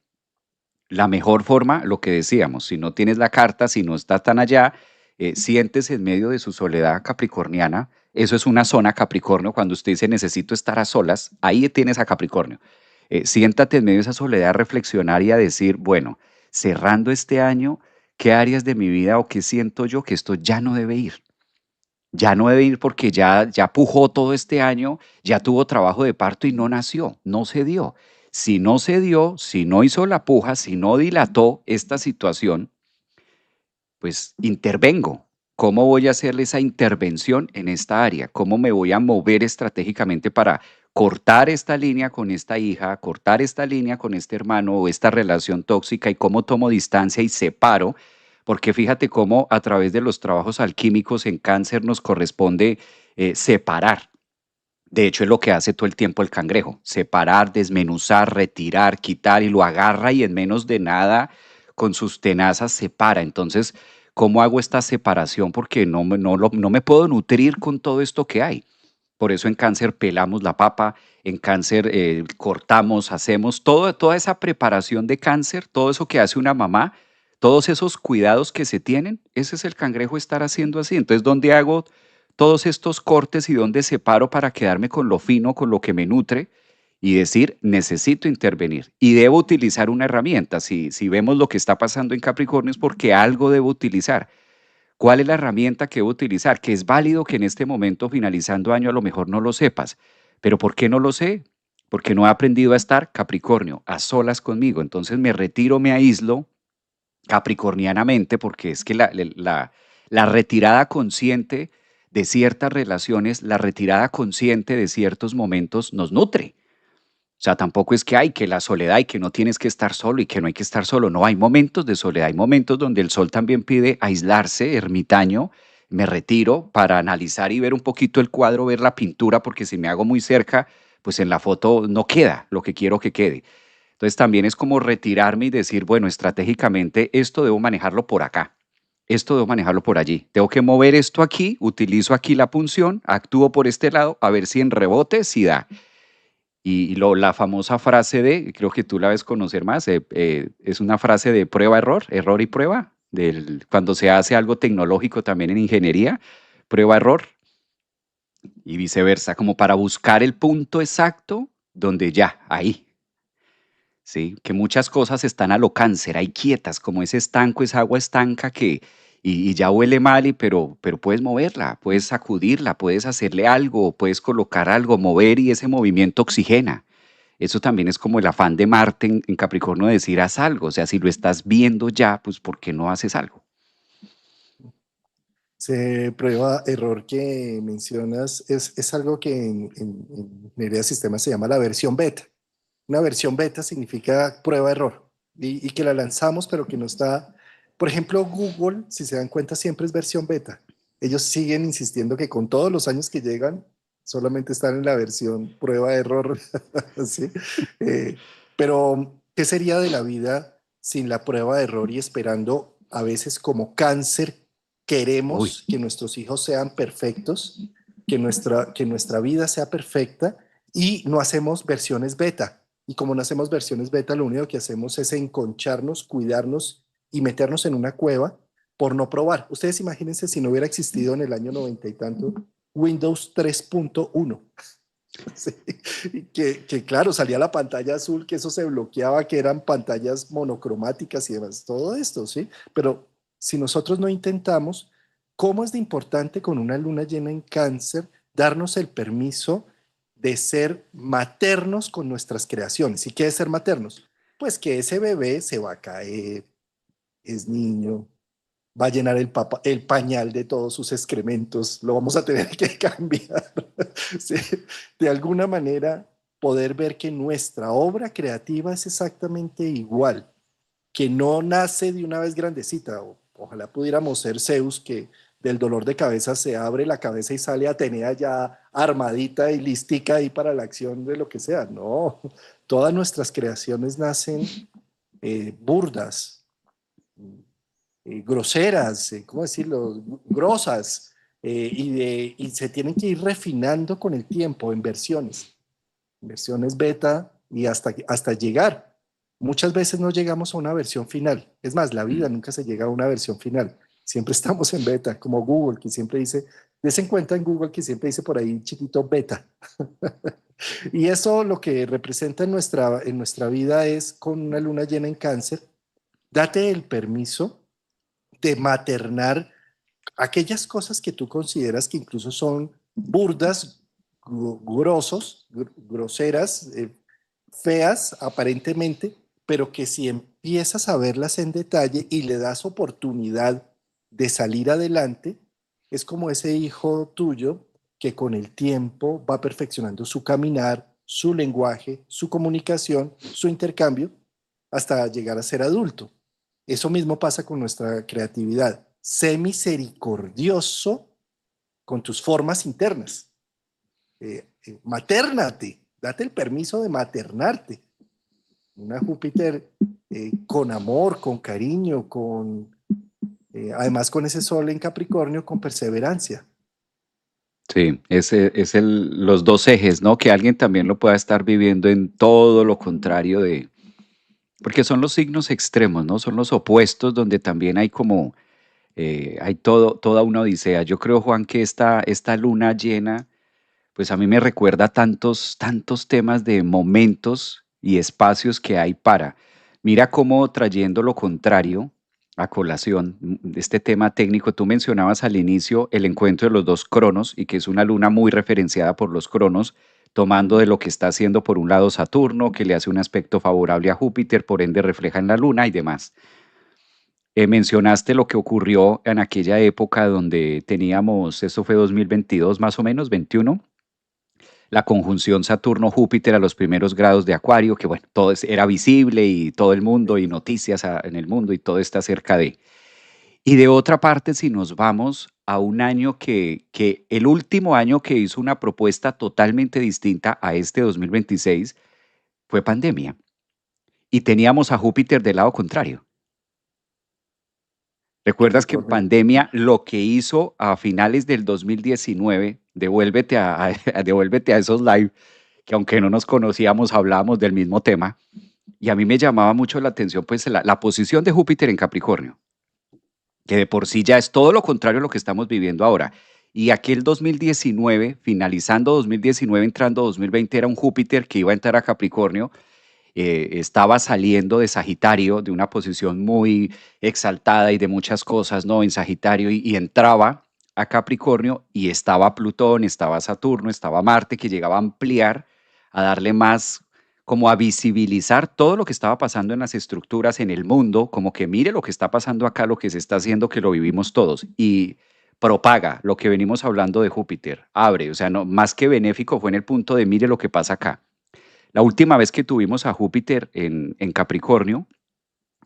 La mejor forma, lo que decíamos, si no tienes la carta, si no estás tan allá, sientes en medio de su soledad capricorniana. Eso es una zona Capricornio. Cuando usted dice necesito estar a solas, ahí tienes a Capricornio. Siéntate en medio de esa soledad a reflexionar y a decir, bueno, cerrando este año, ¿qué áreas de mi vida o qué siento yo que esto ya no debe ir? Ya no debe ir porque ya pujó todo este año, ya tuvo trabajo de parto y no nació, no se dio. Si no se dio, si no hizo la puja, si no dilató esta situación, pues intervengo. ¿Cómo voy a hacerle esa intervención en esta área? ¿Cómo me voy a mover estratégicamente para cortar esta línea con esta hija, cortar esta línea con este hermano o esta relación tóxica y cómo tomo distancia y separo? Porque fíjate cómo a través de los trabajos alquímicos en cáncer nos corresponde separar. De hecho, es lo que hace todo el tiempo el cangrejo, separar, desmenuzar, retirar, quitar y lo agarra y en menos de nada con sus tenazas separa. Entonces, ¿cómo hago esta separación? Porque no me puedo nutrir con todo esto que hay. Por eso en cáncer pelamos la papa, en cáncer cortamos, hacemos toda esa preparación de cáncer, todo eso que hace una mamá, todos esos cuidados que se tienen, ese es el cangrejo estar haciendo así. Entonces, ¿dónde hago todos estos cortes y dónde separo para quedarme con lo fino, con lo que me nutre y decir, necesito intervenir y debo utilizar una herramienta? Si vemos lo que está pasando en Capricornio es porque algo debo utilizar. ¿Cuál es la herramienta que debo utilizar? Que es válido que en este momento, finalizando año, a lo mejor no lo sepas. Pero ¿por qué no lo sé? Porque no he aprendido a estar Capricornio, a solas conmigo. Entonces me retiro, me aíslo capricornianamente, porque es que la retirada consciente de ciertas relaciones, la retirada consciente de ciertos momentos nos nutre. O sea, tampoco es que hay que la soledad y que no tienes que estar solo y que no hay que estar solo. No, hay momentos de soledad, hay momentos donde el sol también pide aislarse, ermitaño. Me retiro para analizar y ver un poquito el cuadro, ver la pintura, porque si me hago muy cerca, pues en la foto no queda lo que quiero que quede. Entonces también es como retirarme y decir, bueno, estratégicamente esto debo manejarlo por acá, esto debo manejarlo por allí. Tengo que mover esto aquí, utilizo aquí la punción, actúo por este lado, a ver si en rebote, si da. Y la famosa frase de, creo que tú la ves conocer más, es una frase de prueba-error, error y prueba, cuando se hace algo tecnológico también en ingeniería, prueba-error y viceversa, como para buscar el punto exacto donde ya, ahí, ¿sí? Que muchas cosas están a lo cáncer, hay quietas, como ese estanco, esa agua estanca y ya huele mal, pero puedes moverla, puedes sacudirla, puedes hacerle algo, puedes colocar algo, mover y ese movimiento oxigena. Eso también es como el afán de Marte en Capricornio de decir haz algo, o sea, si lo estás viendo ya, pues ¿por qué no haces algo? Se prueba error que mencionas es algo que en ingeniería de sistemas se llama la versión beta. Una versión beta significa prueba error y que la lanzamos pero que no está, por ejemplo, Google, si se dan cuenta, siempre es versión beta. Ellos siguen insistiendo que con todos los años que llegan, solamente están en la versión prueba error. ¿Sí? Eh, pero, ¿qué sería de la vida sin la prueba de error y esperando a veces como cáncer Uy, queremos que nuestros hijos sean perfectos? que nuestra vida sea perfecta y no hacemos versiones beta. Y como no hacemos versiones beta, lo único que hacemos es enconcharnos, cuidarnos y meternos en una cueva por no probar. Ustedes imagínense si no hubiera existido en el año 90 y tanto Windows 3.1. Sí, que claro, salía la pantalla azul, que eso se bloqueaba, que eran pantallas monocromáticas y demás, todo esto, ¿sí? Pero si nosotros no intentamos, ¿cómo es de importante con una luna llena en Cáncer darnos el permiso de ser maternos con nuestras creaciones? ¿Y qué es ser maternos? Pues que ese bebé se va a caer, es niño, va a llenar el pañal de todos sus excrementos, lo vamos a tener que cambiar. Sí, de alguna manera, poder ver que nuestra obra creativa es exactamente igual, que no nace de una vez grandecita. Ojalá pudiéramos ser Zeus, que del dolor de cabeza se abre la cabeza y sale Atenea ya armadita y listica ahí para la acción de lo que sea. No, todas nuestras creaciones nacen burdas, groseras, ¿cómo decirlo? Grosas, y se tienen que ir refinando con el tiempo en versiones beta y hasta llegar. Muchas veces no llegamos a una versión final. Es más, la vida Mm. nunca se llega a una versión final. Siempre estamos en beta, como Google, que siempre dice, des en cuenta en Google que siempre dice por ahí chiquito beta. Y eso lo que representa en nuestra vida es con una luna llena en Cáncer, date el permiso de maternar aquellas cosas que tú consideras que incluso son burdas, groseras, feas aparentemente, pero que si empiezas a verlas en detalle y le das oportunidad de salir adelante, es como ese hijo tuyo que con el tiempo va perfeccionando su caminar, su lenguaje, su comunicación, su intercambio, hasta llegar a ser adulto. Eso mismo pasa con nuestra creatividad. Sé misericordioso con tus formas internas. Maternate, date el permiso de maternarte. Una Júpiter con amor, con cariño, además con ese sol en Capricornio, con perseverancia. Sí, ese es los dos ejes, ¿no? Que alguien también lo pueda estar viviendo en todo lo contrario de, porque son los signos extremos, ¿no? Son los opuestos donde también hay como, hay toda una odisea. Yo creo, Juan, que esta luna llena, pues a mí me recuerda tantos temas de momentos y espacios que hay para. Mira cómo trayendo lo contrario a colación, este tema técnico, tú mencionabas al inicio el encuentro de los dos cronos y que es una luna muy referenciada por los cronos, tomando de lo que está haciendo por un lado Saturno, que le hace un aspecto favorable a Júpiter, por ende refleja en la luna y demás. Mencionaste lo que ocurrió en aquella época donde teníamos, esto fue 2022 más o menos, 21, la conjunción Saturno-Júpiter a los primeros grados de Acuario, que bueno, era visible y todo el mundo y noticias en el mundo y todo está cerca de. Y de otra parte, si nos vamos a un año que el último año que hizo una propuesta totalmente distinta a este 2026 fue pandemia. Y teníamos a Júpiter del lado contrario. ¿Recuerdas que en Correcto. pandemia lo que hizo a finales del 2019, devuélvete devuélvete a esos live, que aunque no nos conocíamos, hablábamos del mismo tema, y a mí me llamaba mucho la atención pues la posición de Júpiter en Capricornio, que de por sí ya es todo lo contrario a lo que estamos viviendo ahora. Y aquel 2019, finalizando 2019, entrando 2020, era un Júpiter que iba a entrar a Capricornio, estaba saliendo de Sagitario, de una posición muy exaltada y de muchas cosas, ¿no? En Sagitario y entraba a Capricornio y estaba Plutón, estaba Saturno, estaba Marte, que llegaba a ampliar, a darle más, como a visibilizar todo lo que estaba pasando en las estructuras, en el mundo, como que mire lo que está pasando acá, lo que se está haciendo, que lo vivimos todos. Y propaga lo que venimos hablando de Júpiter, abre, o sea, no, más que benéfico fue en el punto de mire lo que pasa acá. La última vez que tuvimos a Júpiter en Capricornio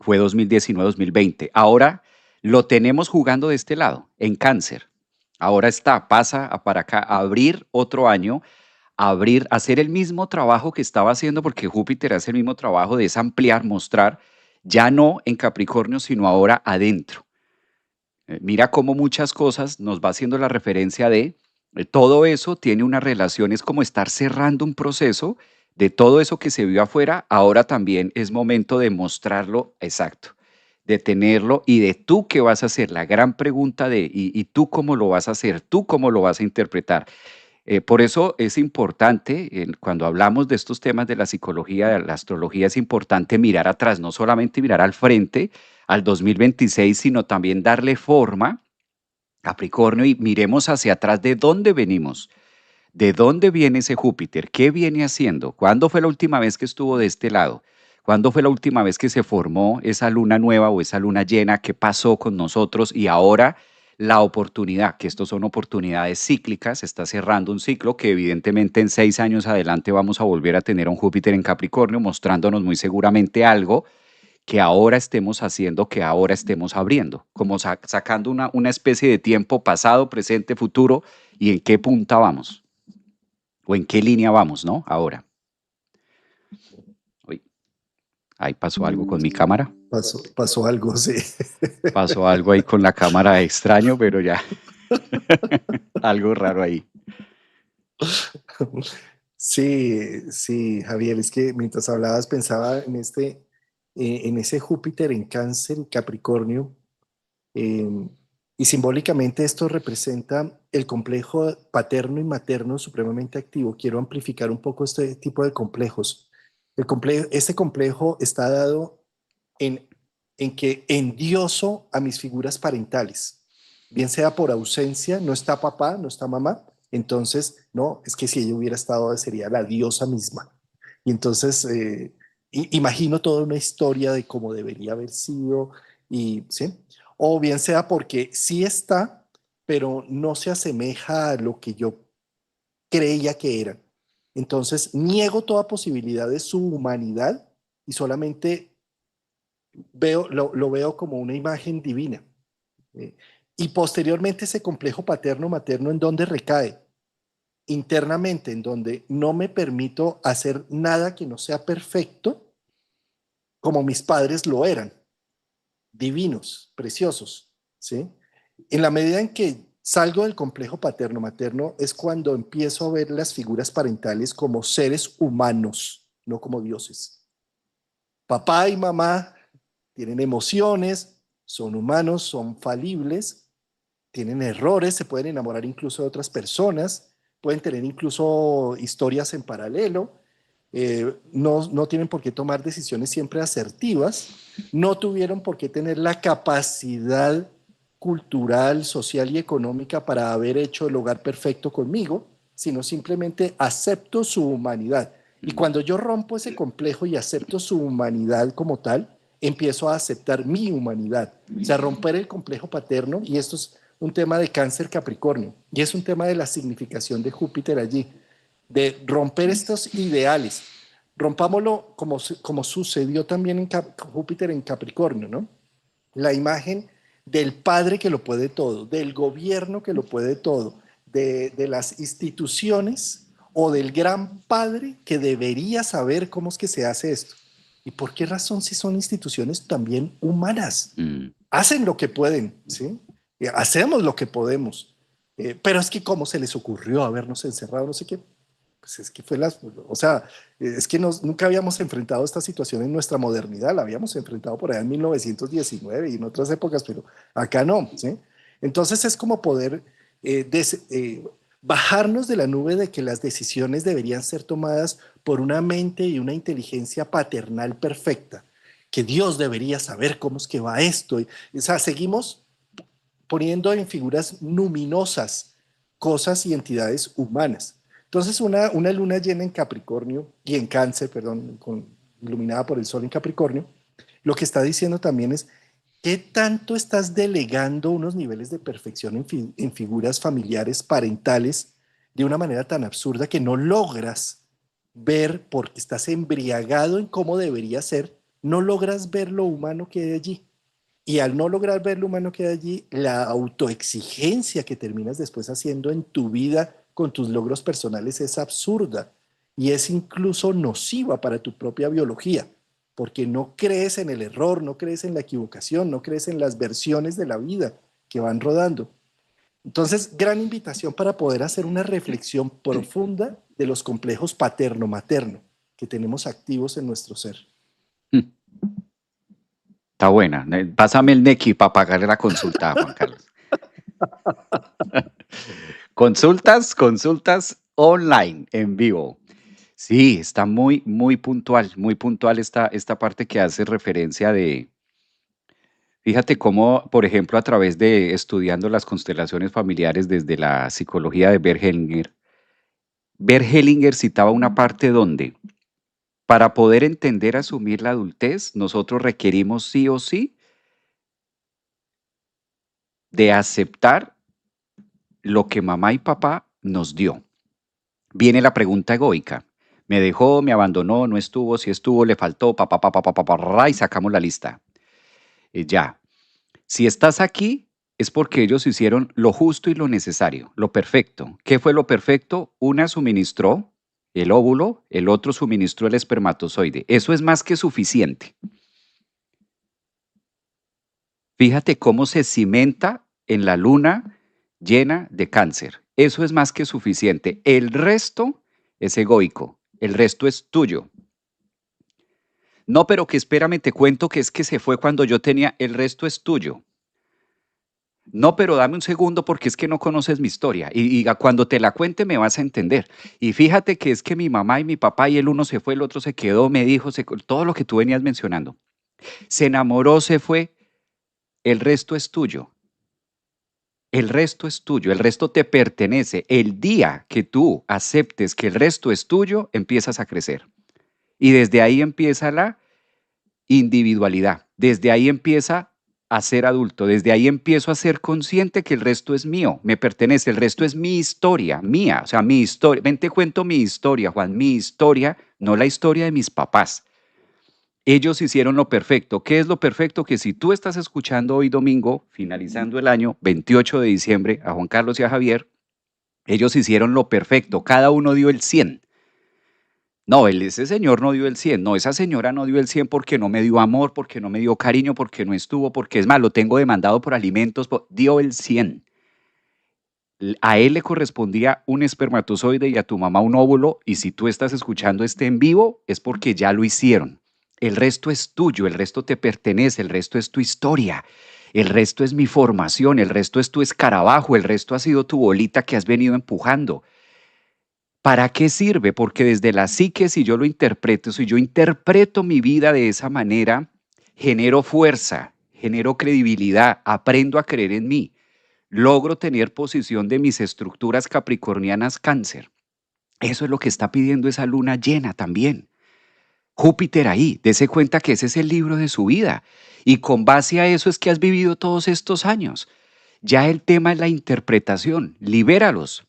fue 2019-2020. Ahora lo tenemos jugando de este lado, en Cáncer. Ahora pasa para acá, a abrir otro año, abrir, hacer el mismo trabajo que estaba haciendo, porque Júpiter hace el mismo trabajo de ampliar, mostrar, ya no en Capricornio, sino ahora adentro. Mira cómo muchas cosas nos va haciendo la referencia de Todo eso tiene una relación, es como estar cerrando un proceso de todo eso que se vio afuera, ahora también es momento de mostrarlo exacto, de tenerlo y de tú qué vas a hacer, la gran pregunta de y tú cómo lo vas a hacer, tú cómo lo vas a interpretar. Por eso es importante, cuando hablamos de estos temas de la psicología, de la astrología, es importante mirar atrás, no solamente mirar al frente, al 2026, sino también darle forma, Capricornio, y miremos hacia atrás de dónde venimos, de dónde viene ese Júpiter, qué viene haciendo, cuándo fue la última vez que estuvo de este lado, cuándo fue la última vez que se formó esa luna nueva o esa luna llena, qué pasó con nosotros y ahora la oportunidad, que estos son oportunidades cíclicas, se está cerrando un ciclo que evidentemente en 6 años adelante vamos a volver a tener a un Júpiter en Capricornio mostrándonos muy seguramente algo que ahora estemos haciendo, que ahora estemos abriendo, como sacando una especie de tiempo pasado, presente, futuro y en qué punta vamos o en qué línea vamos, ¿no? Ahora. Uy, ahí pasó algo con mi cámara. Pasó algo, sí. Pasó algo ahí con la cámara extraño, pero ya, algo raro ahí. Sí, sí, Javier, es que mientras hablabas pensaba en ese Júpiter en Cáncer y Capricornio, eh, y simbólicamente esto representa el complejo paterno y materno supremamente activo. Quiero amplificar un poco este tipo de complejos. Este complejo está dado en, en que endioso a mis figuras parentales, bien sea por ausencia, no está papá, no está mamá, entonces, no, es que si ella hubiera estado, sería la diosa misma. Y entonces, imagino toda una historia de cómo debería haber sido, y, ¿sí? O bien sea porque sí está, pero no se asemeja a lo que yo creía que era. Entonces, niego toda posibilidad de su humanidad y solamente lo veo como una imagen divina. eh, y posteriormente ese complejo paterno-materno en donde recae internamente, en donde no me permito hacer nada que no sea perfecto, como mis padres lo eran, divinos, preciosos, ¿sí? En la medida en que salgo del complejo paterno-materno es cuando empiezo a ver las figuras parentales como seres humanos, no como dioses. Papá y mamá tienen emociones, son humanos, son falibles, tienen errores, se pueden enamorar incluso de otras personas, pueden tener incluso historias en paralelo, no tienen por qué tomar decisiones siempre asertivas, no tuvieron por qué tener la capacidad cultural, social y económica para haber hecho el hogar perfecto conmigo, sino simplemente acepto su humanidad. Y Mm, cuando yo rompo ese complejo y acepto su humanidad como tal, empiezo a aceptar mi humanidad. O sea, romper el complejo paterno, y esto es un tema de cáncer Capricornio, y es un tema de la significación de Júpiter allí, de romper estos ideales. Rompámoslo como sucedió también en Júpiter en Capricornio, ¿no? La imagen del padre que lo puede todo, del gobierno que lo puede todo, de las instituciones o del gran padre que debería saber cómo es que se hace esto. ¿Y por qué razón si son instituciones también humanas? mm, Hacen lo que pueden, ¿sí? Hacemos lo que podemos. Pero es que cómo se les ocurrió habernos encerrado, no sé qué. Pues es que fue las, o sea, es que nunca habíamos enfrentado esta situación en nuestra modernidad, la habíamos enfrentado por allá en 1919 y en otras épocas, pero acá no, ¿sí? Entonces es como poder bajarnos de la nube de que las decisiones deberían ser tomadas por una mente y una inteligencia paternal perfecta, que Dios debería saber cómo es que va esto. O sea, seguimos poniendo en figuras luminosas cosas y entidades humanas. Entonces, una luna llena en Capricornio y en Cáncer, perdón, iluminada por el Sol en Capricornio, lo que está diciendo también es qué tanto estás delegando unos niveles de perfección en figuras familiares, parentales, de una manera tan absurda que no logras ver, porque estás embriagado en cómo debería ser, no logras ver lo humano que hay allí. Y al no lograr ver lo humano que hay allí, la autoexigencia que terminas después haciendo en tu vida con tus logros personales es absurda y es incluso nociva para tu propia biología, porque no crees en el error, no crees en la equivocación, no crees en las versiones de la vida que van rodando. Entonces, gran invitación para poder hacer una reflexión profunda de los complejos paterno-materno que tenemos activos en nuestro ser. Mm, Está buena. Pásame el Nequi para pagarle la consulta a Juan Carlos. Consultas online, en vivo. Sí, está muy puntual esta parte que hace referencia de, fíjate cómo, por ejemplo, a través de estudiando las constelaciones familiares desde la psicología de Bert Hellinger citaba una parte donde, para poder entender, asumir la adultez, nosotros requerimos sí o sí de aceptar lo que mamá y papá nos dio. Viene la pregunta egoica. Me dejó, me abandonó, no estuvo, si estuvo, le faltó, papá, papá, papá, papá, y sacamos la lista. Ya. Si estás aquí, es porque ellos hicieron lo justo y lo necesario, lo perfecto. ¿Qué fue lo perfecto? Una suministró el óvulo, el otro suministró el espermatozoide. Eso es más que suficiente. Fíjate cómo se cimenta en la luna llena de cáncer. Eso es más que suficiente. El resto es egoico. El resto es tuyo. No, pero que espérame, te cuento que es que se fue cuando yo tenía, el resto es tuyo. No, pero dame un segundo porque es que no conoces mi historia cuando te la cuente me vas a entender. Y fíjate que es que mi mamá y mi papá y el uno se fue, el otro se quedó, me dijo, todo lo que tú venías mencionando. Se enamoró, se fue, el resto es tuyo. El resto es tuyo, el resto te pertenece. El día que tú aceptes que el resto es tuyo, empiezas a crecer. Y desde ahí empieza la individualidad. Desde ahí empieza a ser adulto. Desde ahí empiezo a ser consciente que el resto es mío, me pertenece. El resto es mi historia, mía. O sea, mi historia. Ven, te cuento mi historia, Juan. Mi historia, no la historia de mis papás. Ellos hicieron lo perfecto. ¿Qué es lo perfecto? Que si tú estás escuchando hoy domingo, finalizando el año, 28 de diciembre, a Juan Carlos y a Javier, ellos hicieron lo perfecto. Cada uno dio el 100. No, ese señor no dio el 100, no, esa señora no dio el 100 porque no me dio amor, porque no me dio cariño, porque no estuvo, porque es más, lo tengo demandado por alimentos, dio el 100. A él le correspondía un espermatozoide y a tu mamá un óvulo, y si tú estás escuchando este en vivo, es porque ya lo hicieron. El resto es tuyo, el resto te pertenece, el resto es tu historia, el resto es mi formación, el resto es tu escarabajo, el resto ha sido tu bolita que has venido empujando. ¿Para qué sirve? Porque desde la psique, si yo lo interpreto, si yo interpreto mi vida de esa manera, genero fuerza, genero credibilidad, aprendo a creer en mí, logro tener posición de mis estructuras capricornianas cáncer. Eso es lo que está pidiendo esa luna llena también. Júpiter ahí, dese cuenta que ese es el libro de su vida. Y con base a eso es que has vivido todos estos años. Ya el tema es la interpretación. Libéralos.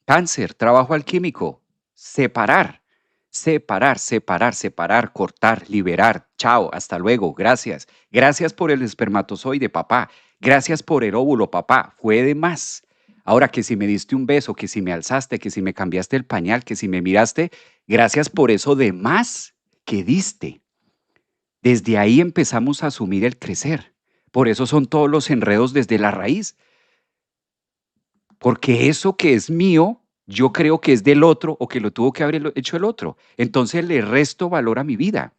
Cáncer, trabajo alquímico, separar, separar, cortar, liberar. Chao, hasta luego, gracias. Gracias por el espermatozoide, papá. Gracias por el óvulo, papá. Fue de más. Ahora que si me diste un beso, que si me alzaste, que si me cambiaste el pañal, que si me miraste, gracias por eso de más que diste. Desde ahí empezamos a asumir el crecer. Por eso son todos los enredos desde la raíz. Porque eso que es mío, yo creo que es del otro o que lo tuvo que haber hecho el otro. Entonces le resto valor a mi vida,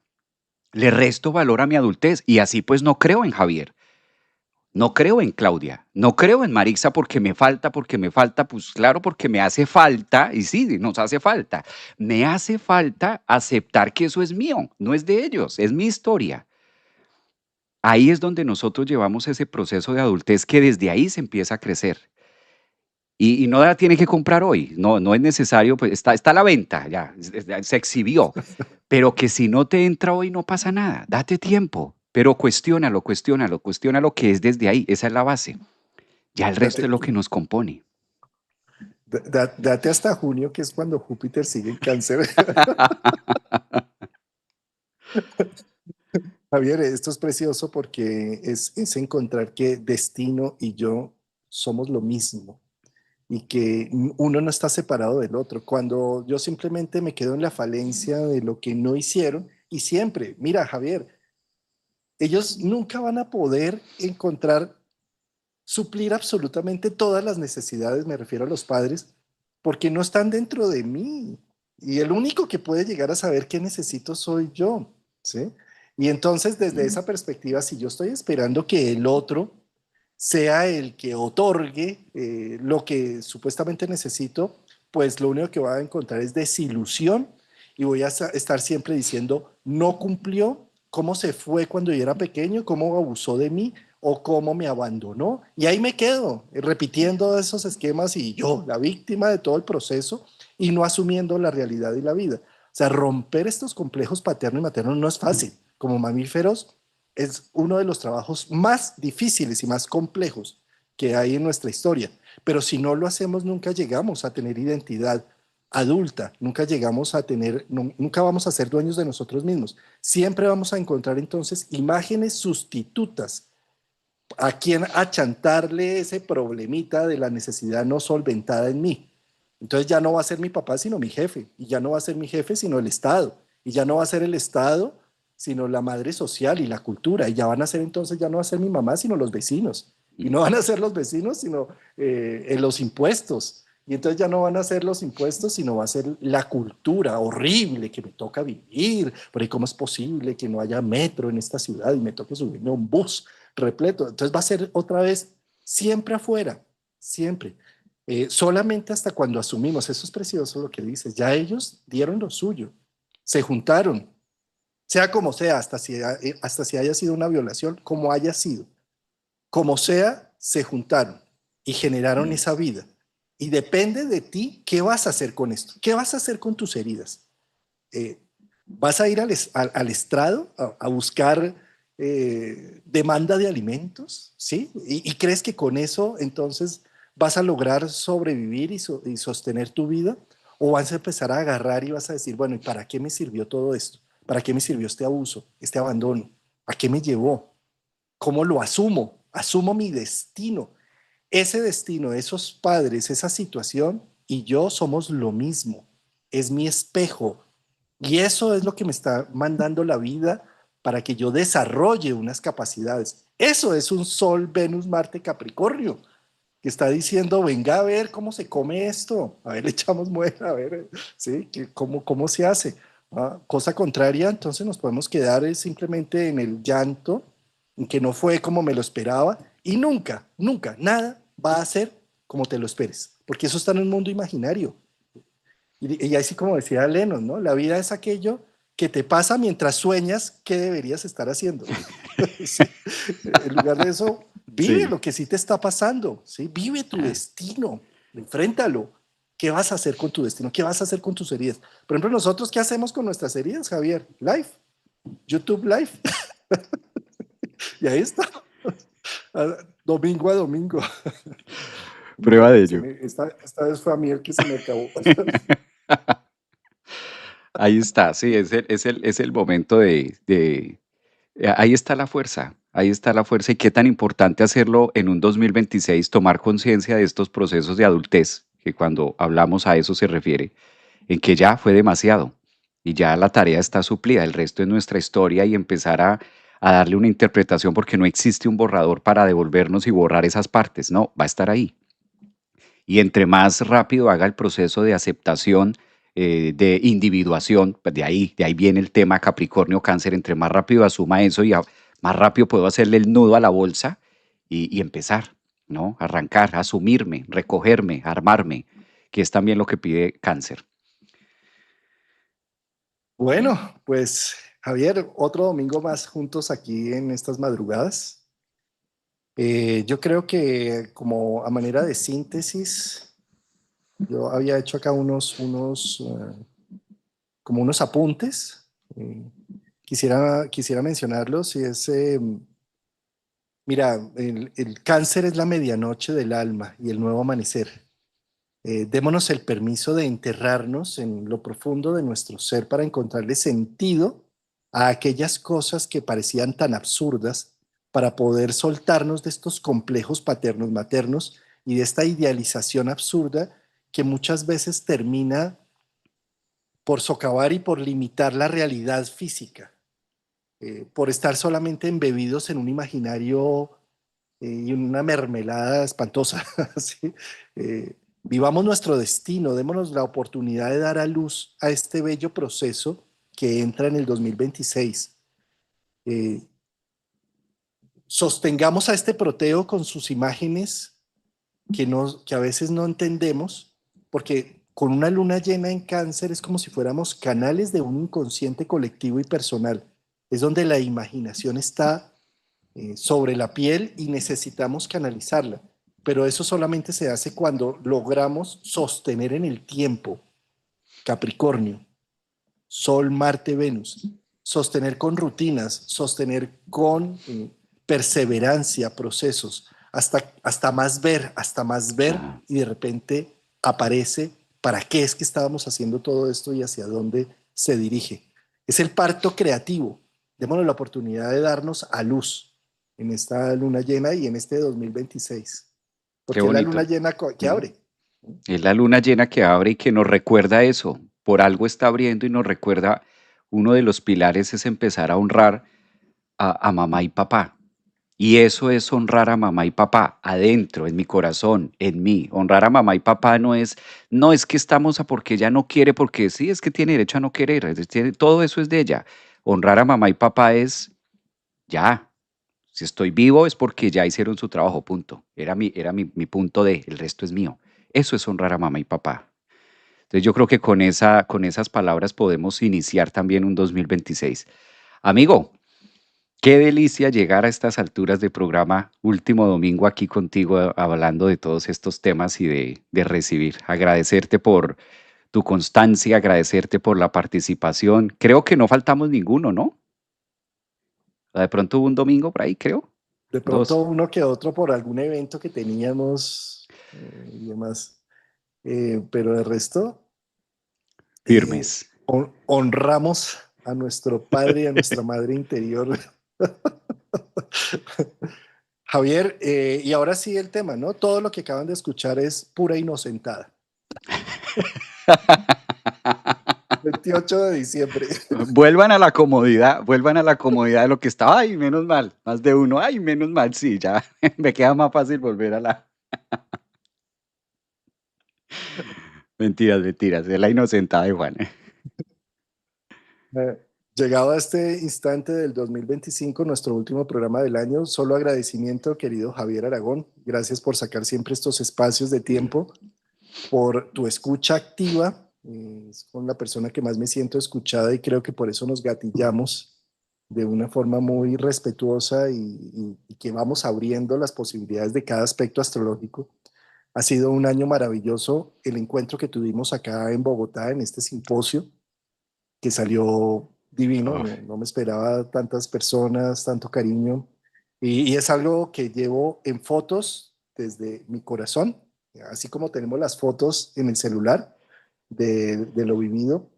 le resto valor a mi adultez y así pues no creo en Javier, no creo en Claudia, no creo en Marixa porque me falta, pues claro, porque me hace falta, y sí, nos hace falta, me hace falta aceptar que eso es mío, no es de ellos, es mi historia. Ahí es donde nosotros llevamos ese proceso de adultez que desde ahí se empieza a crecer. Y no la tiene que comprar hoy, no es necesario, pues está a la venta, ya, se exhibió, pero que si no te entra hoy no pasa nada, date tiempo, pero cuestiónalo que es desde ahí, esa es la base. Ya el resto es Date, lo que nos compone. date hasta junio, que es cuando Júpiter sigue en cáncer. Javier, esto es precioso porque es encontrar que destino y yo somos lo mismo y que uno no está separado del otro. Cuando yo simplemente me quedo en la falencia de lo que no hicieron y siempre, mira, Javier, ellos nunca van a poder encontrar suplir absolutamente todas las necesidades, me refiero a los padres, porque no están dentro de mí. Y el único que puede llegar a saber qué necesito soy yo, ¿sí? Y entonces, desde Mm. esa perspectiva, si yo estoy esperando que el otro sea el que otorgue lo que supuestamente necesito, pues lo único que voy a encontrar es desilusión y voy a estar siempre diciendo, no cumplió, cómo se fue cuando yo era pequeño, cómo abusó de mí o cómo me abandonó. Y ahí me quedo repitiendo esos esquemas y yo, la víctima de todo el proceso y no asumiendo la realidad y la vida. O sea, romper estos complejos paterno y materno no es fácil. Como mamíferos, es uno de los trabajos más difíciles y más complejos que hay en nuestra historia. Pero si no lo hacemos, nunca llegamos a tener identidad adulta, nunca llegamos a tener, nunca vamos a ser dueños de nosotros mismos. Siempre vamos a encontrar entonces imágenes sustitutas a quien achantarle ese problemita de la necesidad no solventada en mí. Entonces ya no va a ser mi papá, sino mi jefe, y ya no va a ser mi jefe, sino el Estado, y ya no va a ser el Estado, sino la madre social y la cultura, y ya van a ser entonces, ya no va a ser mi mamá, sino los vecinos, y no van a ser los vecinos, sino los impuestos, y entonces ya no van a ser los impuestos, sino va a ser la cultura horrible que me toca vivir, porque cómo es posible que no haya metro en esta ciudad y me toque subirme a un bus repleto. Entonces va a ser otra vez siempre afuera, siempre. Solamente hasta cuando asumimos, eso es precioso lo que dices, ya ellos dieron lo suyo, se juntaron, sea como sea, hasta si haya sido una violación, como haya sido, como sea, se juntaron y generaron esa vida. Y depende de ti qué vas a hacer con esto, qué vas a hacer con tus heridas. Eh, ¿Vas a ir al estrado a buscar demanda de alimentos? ¿Sí? ¿Y crees que con eso entonces vas a lograr sobrevivir y sostener tu vida? ¿O vas a empezar a agarrar y vas a decir, bueno, ¿y para qué me sirvió todo esto? ¿Para qué me sirvió este abuso, este abandono? ¿A qué me llevó? ¿Cómo lo asumo? Asumo mi destino. Ese destino, esos padres, esa situación y yo somos lo mismo. Es mi espejo. Y eso es lo que me está mandando la vida para que yo desarrolle unas capacidades. Eso es un Sol, Venus, Marte, Capricornio, que está diciendo, venga a ver cómo se come esto, a ver, le echamos muela, a ver, ¿sí? ¿Cómo se hace? Cosa contraria, entonces nos podemos quedar simplemente en el llanto, en que no fue como me lo esperaba, y nunca, nunca, nada va a ser como te lo esperes, porque eso está en un mundo imaginario. Y así como decía Lennon, ¿no? La vida es aquello que te pasa mientras sueñas qué deberías estar haciendo. Sí. En lugar de eso, vive Sí. lo que sí te está pasando, ¿sí? Vive tu Ah. destino, enfréntalo. ¿Qué vas a hacer con tu destino? ¿Qué vas a hacer con tus heridas? Por ejemplo, nosotros, ¿qué hacemos con nuestras heridas, Javier? Live, YouTube Live. Y ahí está, domingo a domingo. Prueba No, de ello. esta vez fue a mí el que se me acabó. Ahí está, sí, es el momento ahí está la fuerza y qué tan importante hacerlo en un 2026, tomar conciencia de estos procesos de adultez, que cuando hablamos a eso se refiere, en que ya fue demasiado y ya la tarea está suplida, el resto es nuestra historia y empezar a darle una interpretación porque no existe un borrador para devolvernos y borrar esas partes, no, va a estar ahí. Y entre más rápido haga el proceso de aceptación, de individuación, pues de ahí viene el tema Capricornio Cáncer, entre más rápido asuma eso más rápido puedo hacerle el nudo a la bolsa y empezar, ¿no? Arrancar, asumirme, recogerme, armarme, que es también lo que pide Cáncer. Bueno, pues Javier, otro domingo más juntos aquí en estas madrugadas. Yo creo que como a manera de síntesis, yo había hecho acá como unos apuntes. Quisiera mencionarlos y mira, el cáncer es la medianoche del alma y el nuevo amanecer. Démonos el permiso de enterrarnos en lo profundo de nuestro ser para encontrarle sentido a aquellas cosas que parecían tan absurdas, para poder soltarnos de estos complejos paternos maternos y de esta idealización absurda que muchas veces termina por socavar y por limitar la realidad física, por estar solamente embebidos en un imaginario y una mermelada espantosa. ¿Sí? Vivamos nuestro destino, démonos la oportunidad de dar a luz a este bello proceso que entra en el 2026. Eh, Sostengamos a este proteo con sus imágenes que a veces no entendemos, porque con una luna llena en cáncer es como si fuéramos canales de un inconsciente colectivo y personal. Es donde la imaginación está sobre la piel y necesitamos canalizarla. Pero eso solamente se hace cuando logramos sostener en el tiempo Capricornio, Sol, Marte, Venus. Sostener con rutinas, sostener con perseverancia, procesos, hasta más ver Ah, y de repente aparece para qué es que estábamos haciendo todo esto y hacia dónde se dirige. Es el parto creativo. Démonos la oportunidad de darnos a luz en esta luna llena y en este 2026, qué porque es la luna bonito. llena que Mm. abre. Es la luna llena que abre y que nos recuerda eso. Por algo está abriendo y nos recuerda, uno de los pilares es empezar a honrar a mamá y papá. Y eso es honrar a mamá y papá, adentro, en mi corazón, en mí. Honrar a mamá y papá no es que estamos a porque ella no quiere, porque sí, es que tiene derecho a no querer, todo eso es de ella. Honrar a mamá y papá es ya, si estoy vivo es porque ya hicieron su trabajo, punto. Mi punto de, el resto es mío. Eso es honrar a mamá y papá. Entonces yo creo que con esas palabras podemos iniciar también un 2026. Amigo, qué delicia llegar a estas alturas de programa, último domingo aquí contigo hablando de todos estos temas y de recibir. Agradecerte por tu constancia, agradecerte por la participación. Creo que no faltamos ninguno, ¿no? De pronto hubo un domingo por ahí, creo. De pronto Dos. uno que otro por algún evento que teníamos y demás. Pero de resto, eh, Firmes. honramos a nuestro padre y a nuestra madre interior. Javier, y ahora sí el tema, ¿no? Todo lo que acaban de escuchar es pura inocentada. 28 de diciembre. Vuelvan a la comodidad de lo que estaba. Ay, menos mal, más de uno. Ay, menos mal, sí, ya me queda más fácil volver a la... Mentiras, mentiras, es la inocentada de Juan. Eh, Llegado a este instante del 2025, nuestro último programa del año, solo agradecimiento, querido Javier Aragón. Gracias por sacar siempre estos espacios de tiempo, por tu escucha activa. Es con la persona que más me siento escuchada y creo que por eso nos gatillamos de una forma muy respetuosa y que vamos abriendo las posibilidades de cada aspecto astrológico. Ha sido un año maravilloso el encuentro que tuvimos acá en Bogotá en este simposio que salió divino, Oh, no me esperaba tantas personas, tanto cariño, y es algo que llevo en fotos desde mi corazón, así como tenemos las fotos en el celular de lo vivido.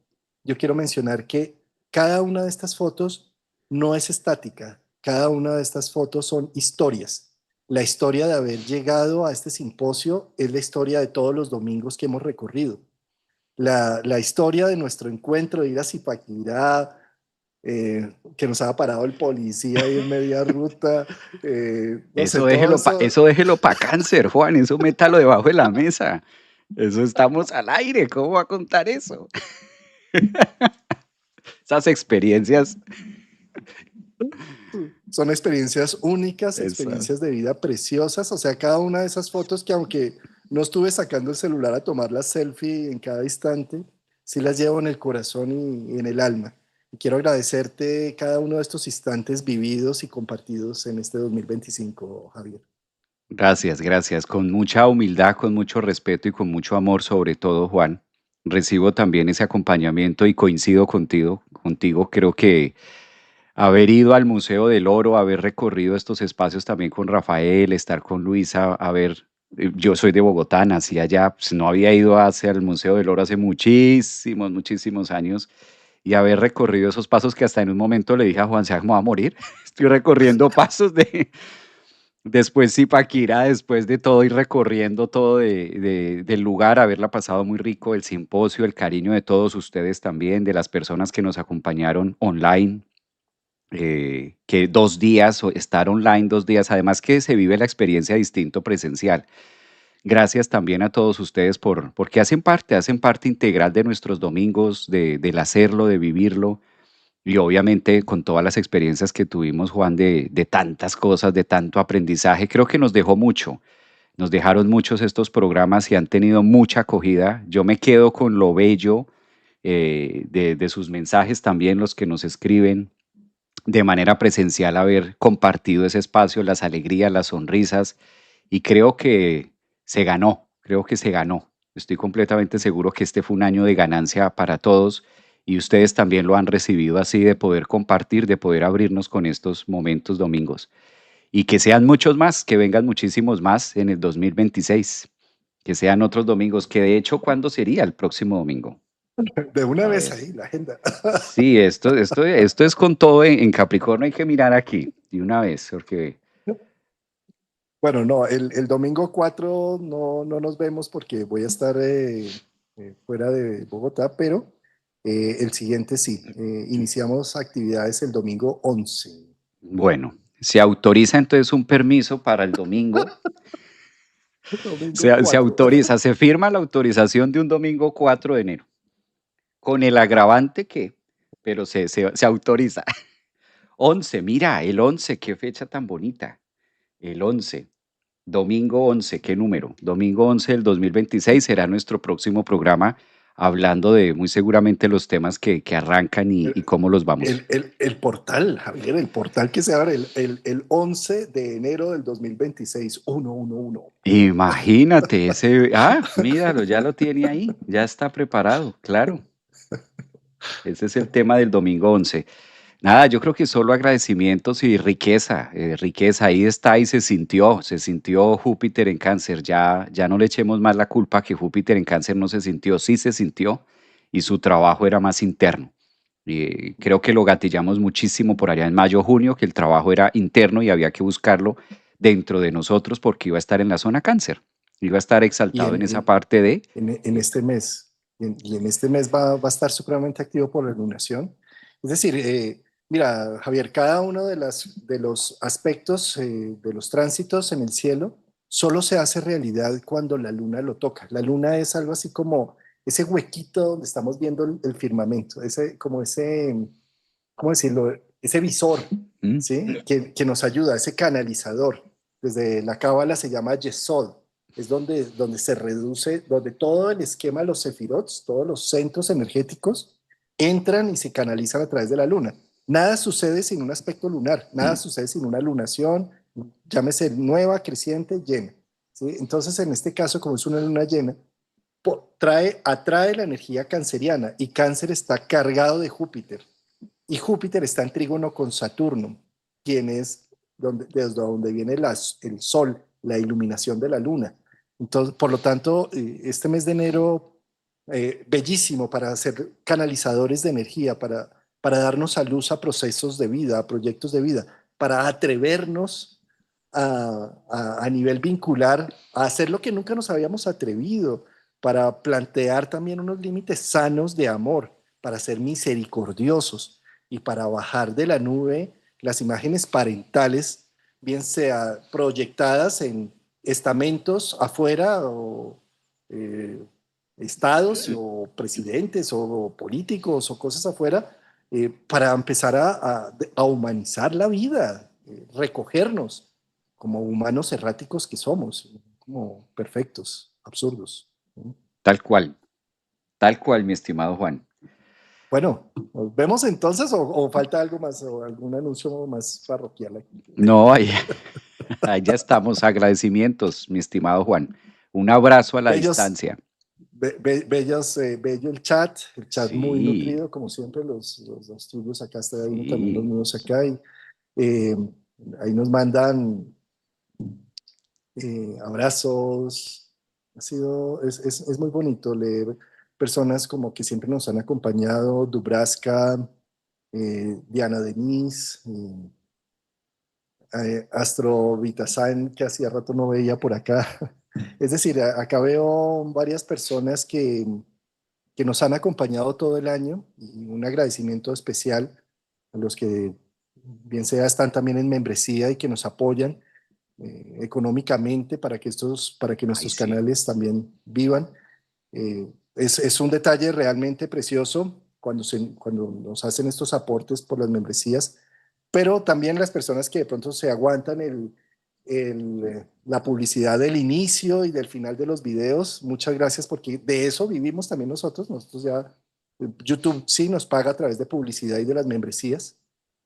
Yo quiero mencionar que cada una de estas fotos no es estática, cada una de estas fotos son historias. La historia de haber llegado a este simposio es la historia de todos los domingos que hemos recorrido, la historia de nuestro encuentro, de ir a Zipaquirá, que nos ha parado el policía ahí en media ruta, no sé, todo eso. eso déjelo para cáncer, Juan, eso métalo debajo de la mesa. Eso estamos al aire, ¿cómo va a contar eso? Esas experiencias, Son experiencias únicas, esas. experiencias de vida preciosas, o sea, cada una de esas fotos que aunque no estuve sacando el celular a tomar la selfie en cada instante, sí las llevo en el corazón y en el alma. Y quiero agradecerte cada uno de estos instantes vividos y compartidos en este 2025, Javier. Gracias, gracias. Con mucha humildad, con mucho respeto y con mucho amor, sobre todo, Juan. Recibo también ese acompañamiento y coincido contigo. Creo que haber ido al Museo del Oro, haber recorrido estos espacios también con Rafael, estar con Luisa, yo soy de Bogotá, nací allá, pues no había ido hacia el Museo del Oro hace muchísimos, muchísimos años y haber recorrido esos pasos que hasta en un momento le dije a Juan, ¿se me va a morir? Estoy recorriendo pasos de, después Zipaquirá, después de todo ir recorriendo todo del lugar, haberla pasado muy rico, el simposio, el cariño de todos ustedes también, de las personas que nos acompañaron online, que 2 días o estar online 2 días, además que se vive la experiencia distinto presencial. Gracias también a todos ustedes porque hacen parte integral de nuestros domingos, del hacerlo, de vivirlo y obviamente con todas las experiencias que tuvimos, Juan, de tantas cosas, de tanto aprendizaje, creo que nos dejó mucho. Nos dejaron muchos estos programas y han tenido mucha acogida. Yo me quedo con lo bello de sus mensajes también, los que nos escriben de manera presencial, haber compartido ese espacio, las alegrías, las sonrisas, y creo que se ganó. Estoy completamente seguro que este fue un año de ganancia para todos y ustedes también lo han recibido así, de poder compartir, de poder abrirnos con estos momentos domingos. Y que sean muchos más, que vengan muchísimos más en el 2026, que sean otros domingos, que de hecho, ¿cuándo sería el próximo domingo? De una A vez ver. ahí, la agenda. Sí, esto es con todo en Capricornio, hay que mirar aquí, de una vez, porque Bueno, no, el domingo 4 no nos vemos porque voy a estar fuera de Bogotá, pero el siguiente sí. Iniciamos actividades el domingo 11. bueno, se autoriza entonces un permiso para el domingo, Domingo se 4. autoriza, se firma la autorización de un domingo 4 de enero, con el agravante que, pero se autoriza. 11, mira, el 11, qué fecha tan bonita, el 11. Domingo 11, ¿qué número? Domingo 11 del 2026 será nuestro próximo programa hablando de muy seguramente los temas que arrancan y cómo los vamos. El portal, Javier, el portal que se abre el 11 de enero del 2026, 111. Imagínate ese, míralo, ya lo tiene ahí, ya está preparado, claro. Ese es el tema del domingo 11. Nada, yo creo que solo agradecimientos y riqueza, riqueza, ahí está y se sintió Júpiter en Cáncer, ya no le echemos más la culpa que Júpiter en Cáncer no se sintió, sí se sintió y su trabajo era más interno. Y creo que lo gatillamos muchísimo por allá en mayo, junio, que el trabajo era interno y había que buscarlo dentro de nosotros porque iba a estar en la zona Cáncer, iba a estar Y exaltado en esa parte de... en este mes, y en este mes va a estar supremamente activo por la lunación. Es decir, mira, Javier, cada uno de los aspectos de los tránsitos en el cielo solo se hace realidad cuando la luna lo toca. La luna es algo así como ese huequito donde estamos viendo el firmamento, como ese, ¿cómo decirlo? Ese visor, ¿Mm? ¿sí? Que nos ayuda, ese canalizador. Desde la cábala se llama Yesod, es donde se reduce, donde todo el esquema de los sefirots, todos los centros energéticos, entran y se canalizan a través de la luna. Nada sucede sin un aspecto lunar, nada Mm. sucede sin una lunación, llámese nueva, creciente, llena. ¿Sí? Entonces, en este caso, como es una luna llena, atrae la energía canceriana y Cáncer está cargado de Júpiter y Júpiter está en trígono con Saturno, quien es desde donde viene el Sol, la iluminación de la Luna. Entonces, por lo tanto, este mes de enero, bellísimo para ser canalizadores de energía, para darnos a luz a procesos de vida, a proyectos de vida, para atrevernos a nivel vincular, a hacer lo que nunca nos habíamos atrevido, para plantear también unos límites sanos de amor, para ser misericordiosos y para bajar de la nube las imágenes parentales, bien sea proyectadas en estamentos afuera o eh, estados o presidentes o políticos o cosas afuera, para empezar a humanizar la vida, recogernos como humanos erráticos que somos, como perfectos, absurdos. Tal cual, mi estimado Juan. Bueno, nos vemos entonces o falta algo más o algún anuncio más parroquial aquí. No, ahí, ahí ya estamos. Agradecimientos, mi estimado Juan. Un abrazo a la Bellos, distancia. bello el chat muy Sí, nutrido, como siempre, los tuyos acá, está uno también los sí. míos acá, y eh, ahí nos mandan abrazos. Es muy bonito leer personas como que siempre nos han acompañado, Dubraska, Diana Denise, Astro Vitasan, que hacía rato no veía por acá. Es decir, acá veo varias personas que nos han acompañado todo el año y un agradecimiento especial a los que bien sea están también en membresía y que nos apoyan económicamente para que Ay, nuestros sí. canales también vivan. Es un detalle realmente precioso cuando nos hacen estos aportes por las membresías, pero también las personas que de pronto se aguantan la publicidad del inicio y del final de los videos, muchas gracias porque de eso vivimos también nosotros. Nosotros ya, YouTube sí nos paga a través de publicidad y de las membresías.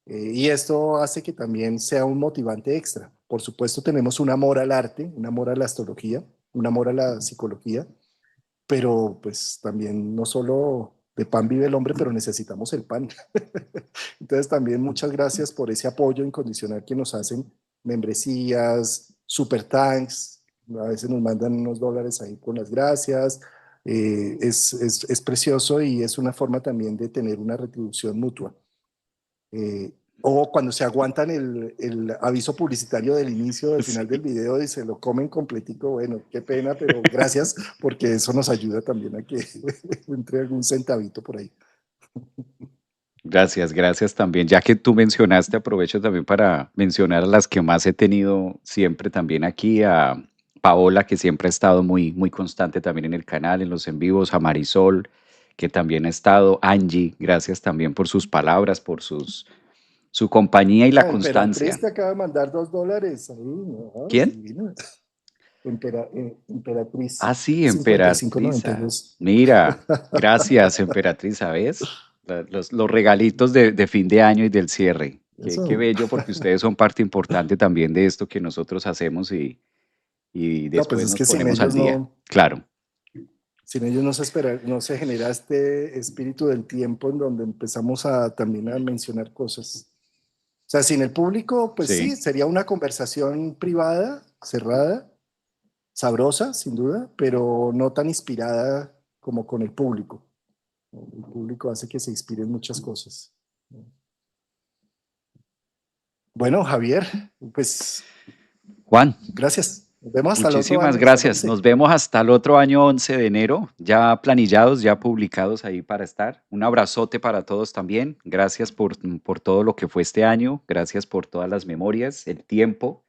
Y esto hace que también sea un motivante extra. Por supuesto, tenemos un amor al arte, un amor a la astrología, un amor a la psicología, pero pues también no solo de pan vive el hombre, pero necesitamos el pan. Entonces también muchas gracias por ese apoyo incondicional que nos hacen, membresías, super thanks, a veces nos mandan unos dólares ahí con las gracias. Es precioso y es una forma también de tener una retribución mutua. Eh, o cuando se aguantan el aviso publicitario del inicio, del final del Sí. video y se lo comen completico, bueno, qué pena, pero gracias porque eso nos ayuda también a que entre algún centavito por ahí. Gracias, gracias también. Ya que tú mencionaste, aprovecho también para mencionar a las que más he tenido siempre también aquí, a Paola, que siempre ha estado muy, muy constante también en el canal, en los en vivos, a Marisol, que también ha estado, Angie, gracias también por sus palabras, por su compañía y la Ah, Emperatriz constancia. te acaba de mandar $2. Ahí, no, ¿Quién? divino. Emperatriz Ah, sí, Emperatriza. 5592. Mira, gracias, Emperatriz, ¿sabes? Los regalitos de fin de año y del cierre. Qué Eso. bello, porque ustedes son parte importante también de esto que nosotros hacemos y No, pues después es nos que ponemos al día. Claro, sin ellos no se genera este espíritu del tiempo en donde empezamos a también a mencionar cosas. O sea, sin el público, pues sí. sí, sería una conversación privada, cerrada, sabrosa, sin duda, pero no tan inspirada como con el público. El público hace que se inspiren muchas cosas. Bueno, Javier, pues Juan, gracias. Nos vemos hasta el otro muchísimas año, hasta el gracias. Nos 11. vemos hasta el otro año 11 de enero, ya planillados, ya publicados ahí para estar. Un abrazote para todos también. Gracias por todo lo que fue este año. Gracias por todas las memorias, el tiempo.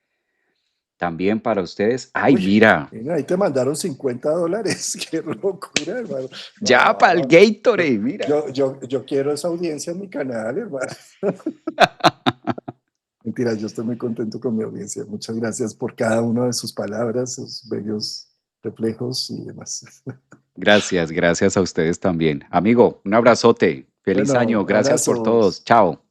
También para ustedes. Ay, Uy, mira, mira, ahí te mandaron $50. Qué locura, hermano. ya para el No, Gatorade, mira. yo quiero esa audiencia en mi canal, hermano. Mentira, yo estoy muy contento con mi audiencia. Muchas gracias por cada una de sus palabras, sus bellos reflejos y demás. Gracias, gracias a ustedes también. Amigo, un abrazote. Feliz año. Bueno, Gracias por todos. abrazos. Chao.